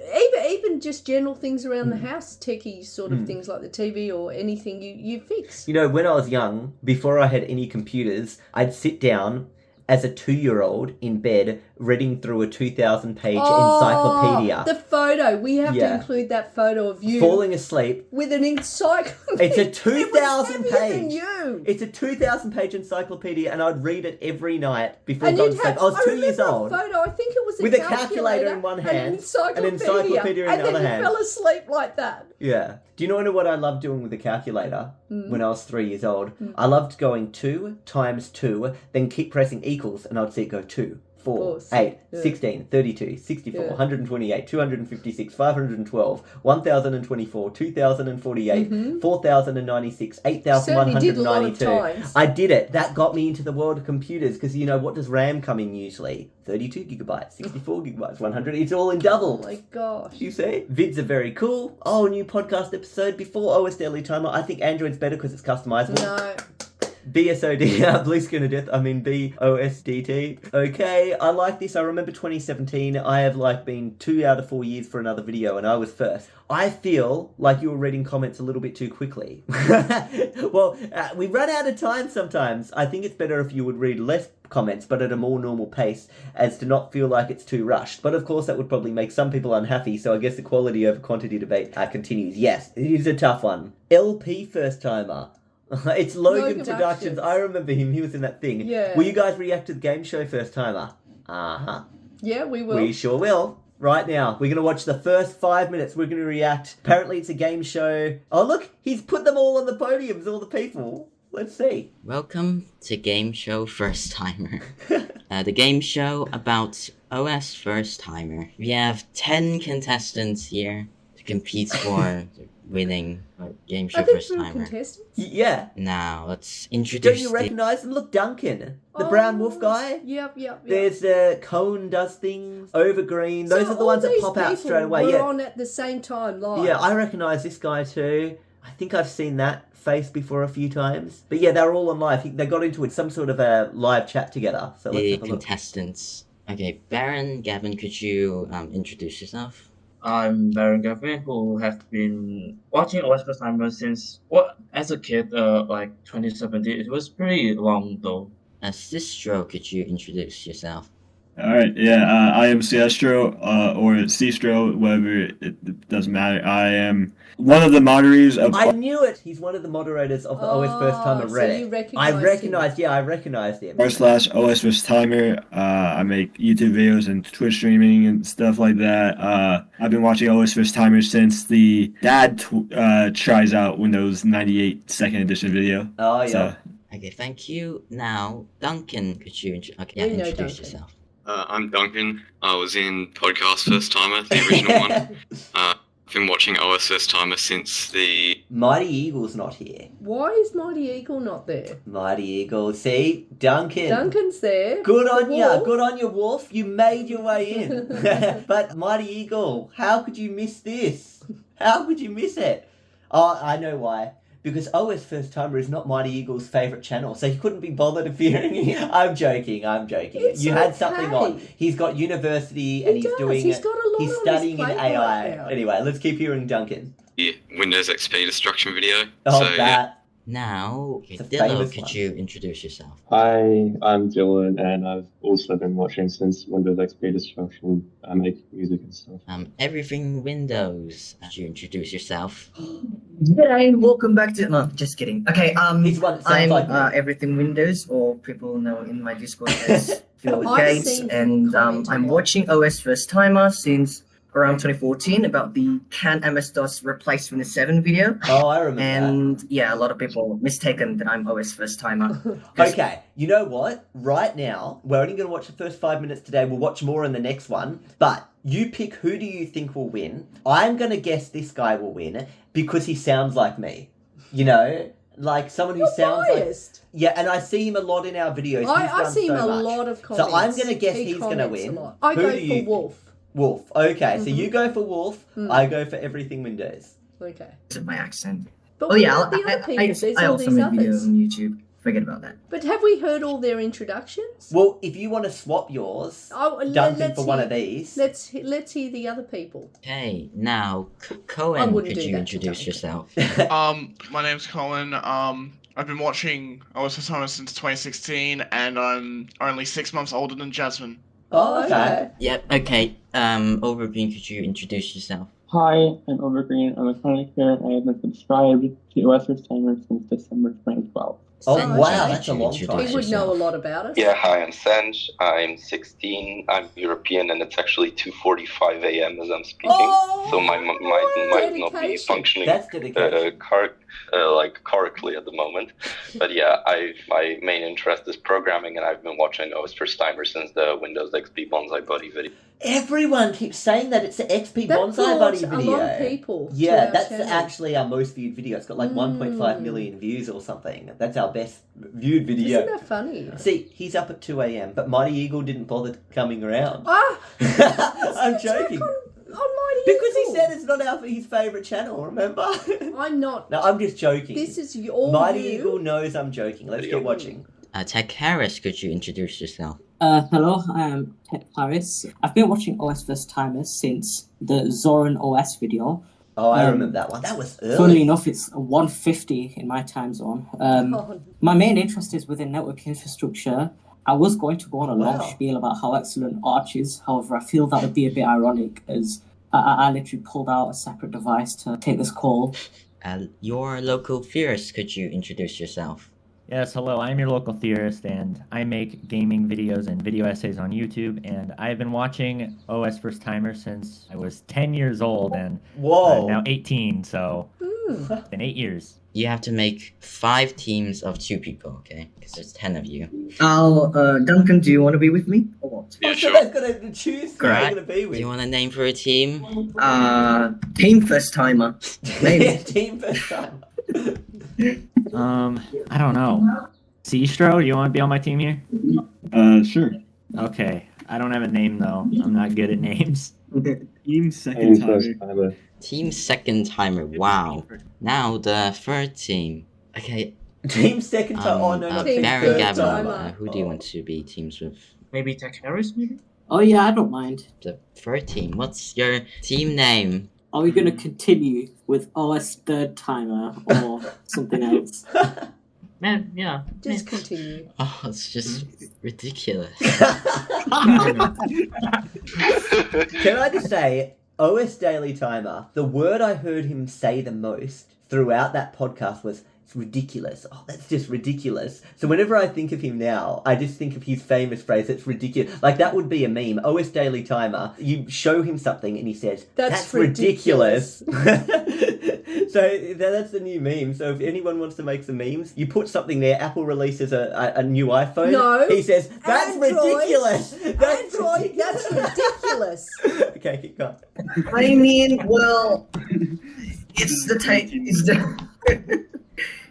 even just general things around the house, techie sort of things like the TV or anything, you fix. You know, when I was young, before I had any computers, I'd sit down as a 2-year-old in bed reading through a 2,000-page encyclopedia. The photo. We have to Yeah. include that photo of you Falling asleep. with an encyclopedia. It's a It was 2,000 heavier than page. you. It's a 2,000-page encyclopedia, and I'd read it every night before And going you'd to sleep. have, I was 2 years remember old. a photo, I think it was With a calculator in one and hand, an encyclopedia, in the and other then hand. you fell asleep like that. Yeah. Do you know what I loved doing with a calculator when I was 3 years old? I loved going 2 times 2, then keep pressing equals, and I'd see it go 2, 4, 8, 16, 32, 64, 128, 256, 512, 1024, 2048, 4096, Certainly did a lot of 8192. times. I did it. That got me into the world of computers because, you know, what does RAM come in usually? 32 gigabytes, 64 gigabytes, 100. It's all in doubles. Oh my gosh. You see? Vids are very cool. Oh, new podcast episode before OS Daily Timer. I think Android's better because it's customizable. No. BSOD, Blue Screen of Death, BOSDT. Okay, I like this. I remember 2017, I have been 2 out of 4 years for another video and I was first. I feel like you were reading comments a little bit too quickly. Well, we run out of time sometimes. I think it's better if you would read less comments, but at a more normal pace, as to not feel like it's too rushed. But of course, that would probably make some people unhappy, so I guess the quality over quantity debate continues. Yes, it is a tough one. LP First Timer. It's Logan Productions. I remember him. He was in that thing. Yeah. Will you guys react to the Game Show First Timer? Uh-huh. Yeah, we will. We sure will. Right now, we're going to watch the first 5 minutes. We're going to react. Apparently, it's a game show. Oh, look, he's put them all on the podiums, all the people. Let's see. Welcome to Game Show First Timer. The game show about OSFirstTimer. We have 10 contestants here to compete for winning Game Show First Timer. Contestants? Yeah. Now, let's introduce Don't you recognise them? Look, Duncan. The brown wolf guy. Yep. There's Cohen does things. Overgreen. Those are the ones that pop out straight away. We're Yeah. on at the same time live. Yeah, I recognise this guy too. I think I've seen that face before a few times. But yeah, they're all on live. They got into it, some sort of a live chat together. So let's the have a look. contestants. Okay, Baron, Gavin, could you introduce yourself? I'm Baron Gavin, who have been watching OSFirstTimer since as a kid, 2017. It was pretty long though. Sistro, could you introduce yourself? All right, yeah, I am Astral, or Cstro, whatever, it doesn't matter. I am one of the moderators of... I knew it! He's one of the moderators of the OSFirstTimer so Reddit. you I recognised him. I recognised him. /OSFirstTimer. I make YouTube videos and Twitch streaming and stuff like that. I've been watching OSFirstTimer since the dad tries out Windows 98 second edition video. Oh, yeah. So, Okay, thank you. Now, Duncan, could you introduce Duncan. yourself? I'm Duncan. I was in PodcastFirstTimer, the original one. I've been watching OSFirstTimer since the... Mighty Eagle's not here. Why is Mighty Eagle not there? Mighty Eagle. See? Duncan. Duncan's there. Good on The ya. wolf. Good on you, Wolf. You made your way in. But Mighty Eagle, how could you miss this? How could you miss it? Oh, I know why. Because OSFirstTimer is not Mighty Eagle's favourite channel, so he couldn't be bothered appearing here. I'm joking. It's You had okay. something on. He's got university and He does. doing... He's got a lot He's on studying his in plate AI. right now. Anyway, let's keep hearing Duncan. Windows XP destruction video. Oh, so, that. Now, It's a Dillo, famous could one. you introduce yourself? Hi, I'm Dylan, and I've also been watching since Windows XP destruction. I make music and stuff. Everything Windows. Could you introduce yourself? G'day, welcome back to... No, just kidding. Okay, He's one that sounds I'm like me. Everything Windows, or people know in my Discord as Phil I've Gates, seen and comments I'm on it. watching OSFirstTimer since around 2014 about the Can MS-DOS replace Windows 7 video. Oh, I remember And yeah, a lot of people mistaken that I'm OSFirstTimer. that. Okay, you know what? Right now, we're only going to watch the first 5 minutes today. We'll watch more in the next one. But you pick who do you think will win. I'm going to guess this guy will win because he sounds like me. You know? Like someone who You're sounds biased. like... Yeah, and I see him a lot in our videos. I He's done see him so a much. lot of comments. So I'm going to guess He he's going to comments a win. lot. I Who go do for you- Wolf. Wolf. Okay, so you go for Wolf. I go for Everything Windows. Okay. This is my accent. But Oh what yeah, about the other people? There's I all also these make videos others. on YouTube. Forget about that. But have we heard all their introductions? Well, if you want to swap yours, Duncan let's for one hear- of these. Let's hear the other people. Okay, now, I Cohen, wouldn't could do you that to introduce Duncan. yourself? My name's Colin. I've been watching OSFirstTimer since 2016, and I'm only 6 months older than Jasmine. Oh, okay. Yep, okay. Overgreen, could you introduce yourself? Hi, I'm Overgreen. I'm a chronicle. I have been subscribed to OSFirstTimer since December 2012. Oh, Sanj, wow, could that's a you long introduce He would know a yourself? lot about us. Yeah, hi, I'm Sanj. I'm 16. I'm European, and it's actually 2:45 a.m. as I'm speaking. Oh, so my mind might not be dedication. functioning That's dedication. correctly at the moment. But yeah, my main interest is programming, and I've been watching OSFirstTimer since the Windows XP Bonsai Buddy video. Everyone keeps saying that it's the XP That Bonsai brought Buddy a video. lot of people to Yeah, our that's channel. actually our most viewed video. It's got like 1.5 million views or something. That's our best viewed video. Isn't that funny? See, he's up at 2 a.m., but Mighty Eagle didn't bother coming around. Ah! I'm joking. On Mighty Because he said it's not his favourite channel, remember? I'm not. No, I'm just joking. This is your Mighty you. Eagle knows I'm joking. Let's keep watching. Tech Harris, could you introduce yourself? Hello, I am Ted Harris. I've been watching OSFirstTimer since the Zoran OS video. Oh, I remember that one. That was early. Funnily enough, it's 1:50 in my time zone. My main interest is within network infrastructure. I was going to go on a long spiel about how excellent Arch is. However, I feel that would be a bit ironic as I literally pulled out a separate device to take this call. Your local theorist, could you introduce yourself? Yes, hello, I'm your local theorist, and I make gaming videos and video essays on YouTube, and I've been watching OSFirstTimer since I was 10 years old, and now 18, so it's been 8 years. You have to make 5 teams of 2 people, okay? Because there's 10 of you. Duncan, do you want to be with me or what? Yeah, So they've got to choose who they're going to be Do with. you want a name for a team? Team First Timer. Maybe. Team First Timer. I don't know. Astral, you want to be on my team here? Sure. Okay, I don't have a name though. I'm not good at names. Team Second Timer. Team Second Timer, wow. Now the third team. Okay. Team Second Timer. Oh, no, not Team Baron First Gavin, Timer. who do you want to be teams with? Maybe Tech Harris, maybe? Oh yeah, I don't mind. The third team. What's your team name? Are we going to continue with OSFirstTimer or something else? Man, yeah. Just continue. Oh, it's just ridiculous. Can I just say, OS Daily Timer, the word I heard him say the most throughout that podcast was, it's ridiculous. Oh, that's just ridiculous. So whenever I think of him now, I just think of his famous phrase, it's ridiculous. Like, that would be a meme. OS Daily Timer, you show him something and he says, that's ridiculous. So that's the new meme. So if anyone wants to make some memes, you put something there. Apple releases a new iPhone. No. He says, that's ridiculous. Android, that's ridiculous. Okay, keep going. I mean, well, it's the type.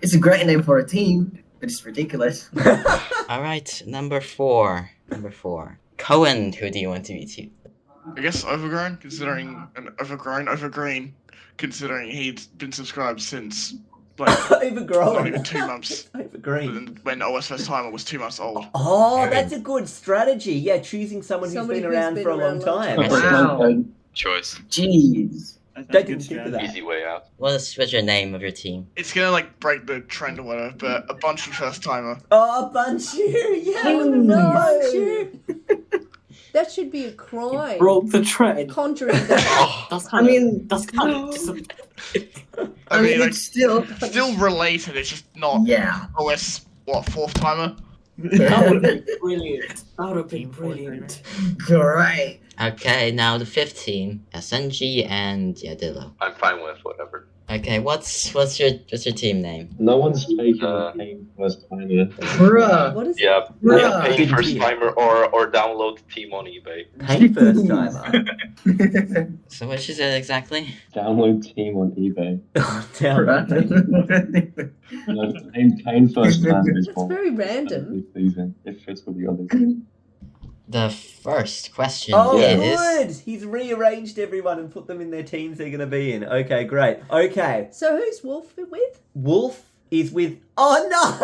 It's a great name for a team, but it's ridiculous. Alright, number 4. Cohen, who do you want to be team? I guess Overgrown, considering Overgreen, considering he'd been subscribed since like Overgrown. not even 2 months. Overgreen. When OSFirstTimer was 2 months old. Oh, that's a good strategy. Yeah, choosing someone who's been around for a long time. Wow. Choice. Jeez. They didn't think of that. Easy way out. What's your name of your team? It's gonna like break the trend or whatever, but a bunch of First Timer. Oh, a bunch you. Yeah, Oh, no. That should be a crime. Broke the trend. Conjuring that. That's kind of I mean, like, it's still related. It's just not. Yeah. OS Fourth Timer. That would be brilliant. That would be brilliant. Great. Okay, now the 5th team. SNG and Dillo. I'm fine with whatever. Okay, what's your team name? No one's taking Team First Timer. Bruh. What is Yeah, Bruh. pay First Timer or download the team on eBay. Pay First Timer. So what is it exactly? Download Team on eBay. No, Team First Timer is It's very random. pleasing. It fits with the others. The first question Oh, is... good. He's rearranged everyone and put them in their teams they're going to be in. Okay, great. Okay. So who's Wolf with? Wolf is with... Oh, no!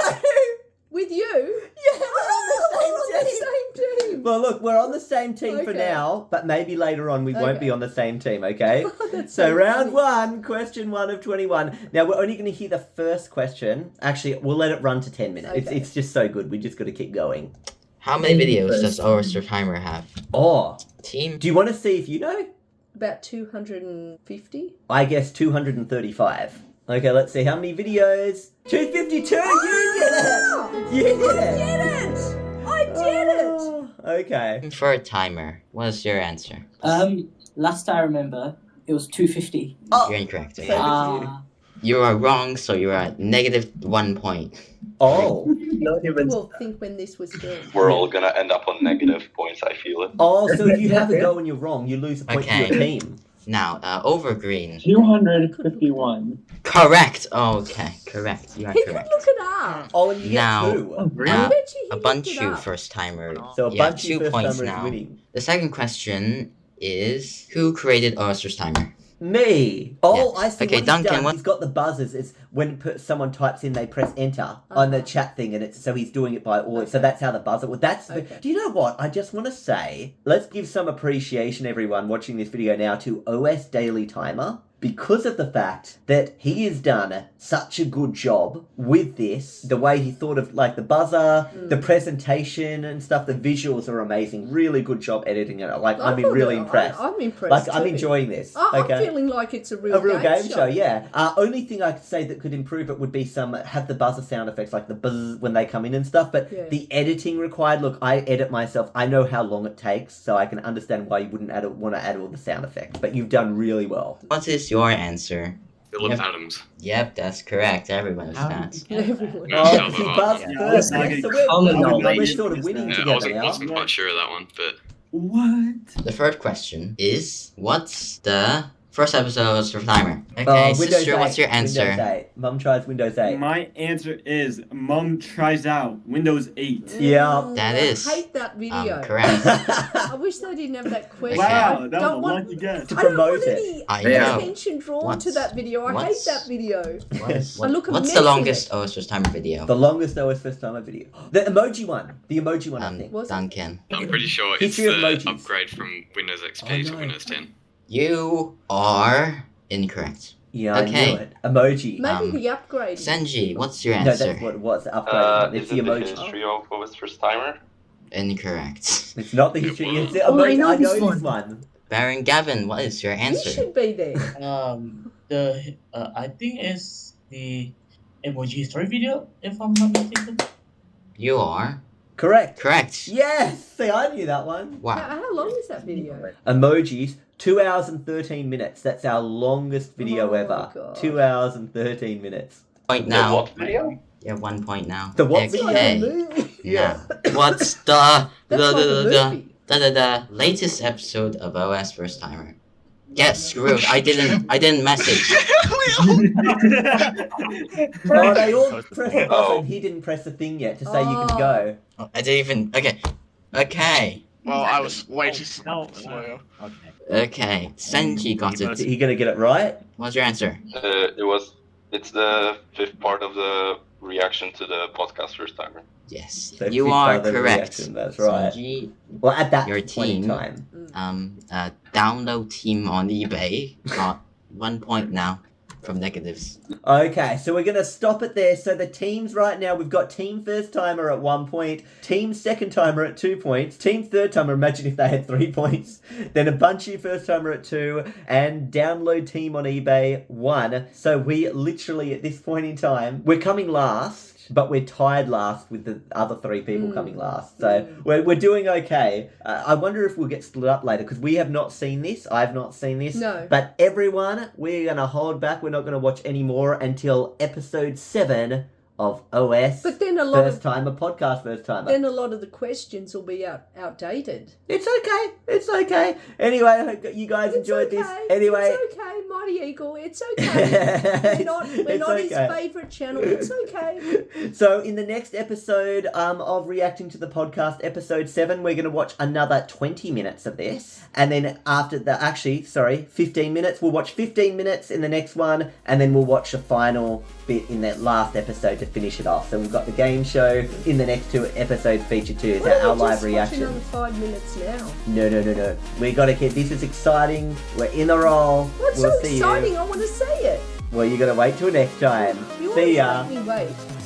With you? Yeah, we're on the same team. Well, look, we're on the same team for Okay. now, but maybe later on we won't Okay. be on the same team, okay? That's So so round funny. 1, question 1 of 21. Now, we're only going to hear the first question. Actually, we'll let it run to 10 minutes. Okay. It's just so good. We just got to keep going. How many videos does OSFirstTimer have? Oh. Team? Do you want to see if you know? About 250. I guess 235. Okay, let's see. How many videos? 252! You did it! You did it! I did it! Okay. For a timer, what's your answer? Last I remember, it was 250. You're incorrect. Same as you. You are wrong, so you're at -1 point. Oh. Not even. Well, think when this was filmed. We're all gonna end up on negative points, I feel it. Oh, so if you have a go and you're wrong, you lose a point to your Okay. team. Now, Overgreen. 251. Correct! Oh, okay, correct. You are He could correct. look it up. Oh, and you get Now, 2. I bet you he a looked bunch it you up. first timer. So a Yeah, bunch 2 of first points timers now. winning. The second question is who created OSFirstTimer? Me. Oh, Yeah. I see. Okay, what he's Duncan, done. what- He's got the buzzers. It's when someone types in, they press enter on the chat thing, and so he's doing it by audio. So that's how the buzzer. Well, do you know what? I just want to say, let's give some appreciation, everyone watching this video now, to OS Daily Timer. Because of the fact that he has done such a good job with this, the way he thought of like the buzzer, the presentation and stuff, the visuals are amazing. Really good job editing it. Like, I'm really impressed. I'm impressed. Like, too. I'm enjoying this. I'm Okay. feeling like it's a real game show, yeah. Only thing I could say that could improve it would be have the buzzer sound effects, like the buzz when they come in and stuff. But the editing required, look, I edit myself. I know how long it takes, so I can understand why you wouldn't want to add all the sound effects. But you've done really well. What is your answer? Philip Adams. Yep, that's correct. Everyone knows that. Oh, he buzzed first. Yeah, So common we're knowledge. sort of winning Yeah, together now. wasn't quite sure of that one, but What? The third question is, what's the first episode of OSFirstTimer? Okay, sister, what's your answer? Windows 8. Mum tries Windows 8. My answer is Mum tries out Windows 8. Yeah. That is I hate that video. correct. I wish they didn't have that question. Wow, that was Don't a want- lucky guess. To I don't promote want it. I any know. attention drawn to that video. I hate what's- that video. What's, I look a what's mess the in longest OSFirstTimer video? The longest OSFirstTimer video. The emoji one. The emoji one, I think. Duncan. I'm pretty sure it's History the of emojis. upgrade from Windows XP to Windows 10. You are incorrect. Yeah, Okay. I knew it. Emoji. Maybe the upgrade. Senji, what's your No, answer? that's what it was. The upgrade. It's Is the it the emoji. history of OSFirstTimer? Incorrect. It's not the history. It's the Oh, I emoji. know I know this this one. one. Baron Gavin, what is your You answer? should be there. I think it's the emoji history video, if I'm not mistaken. You are Correct. correct. Yes. See, I knew that one. Wow. How long is that video? Emojis. 2 hours and 13 minutes. That's our longest video Oh my ever. God. 2 hours and 13 minutes. Point The now. what video? Yeah, 1 point now. The what It's like a Okay. movie. Yeah. What's the That's like a movie. the latest episode of OSFirstTimer? Get screwed. I didn't message. Oh, they all pressed the button. Oh. He didn't press the thing yet to say you can go. I didn't even. Okay. Well, I was way too slow. Okay. Senji got Is it. he gonna get it right? What's your answer? It's the fifth part of the reaction to the PodcastFirstTimer. Yes. So You fifth are other correct. reaction, that's right. Senji, Well, at that your point in team, time. download team on eBay got 1 point now from negatives. Okay, so we're gonna stop it there. So the teams right now, we've got Team First Timer at 1 point, Team Second Timer at 2 points, Team Third Timer, imagine if they had 3 points, then a Bunchy First Timer at 2, and Download Team on eBay 1. So we literally, at this point in time, we're coming last, but we're tied last with the other 3 people coming last. So we're doing okay. I wonder if we'll get split up later, because we have not seen this. I've not seen this. No. But everyone, we're going to hold back. We're not going to watch any more until episode 7 of OS. But then a lot of- First Timer, Podcast First Timer. Then a lot of the questions will be outdated. It's okay. It's okay. Anyway, I hope you guys enjoyed this. Anyway. It's okay, Mighty Eagle. It's okay. We're not his okay. favourite channel. It's okay. So in the next episode of reacting to the podcast, episode 7, we're going to watch another 20 minutes of this. And then after that, 15 minutes. We'll watch 15 minutes in the next one. And then we'll watch the final bit in that last episode to finish it off. So we've got the game show in the next 2 episodes feature 2. Is Why don't our we live just watch reaction. another 5 minutes now? No. We got to keep. This is exciting. We're in the roll. What's we'll so see exciting? you. I want to see it. Well, you got to wait till next time. You See always ya. make me wait.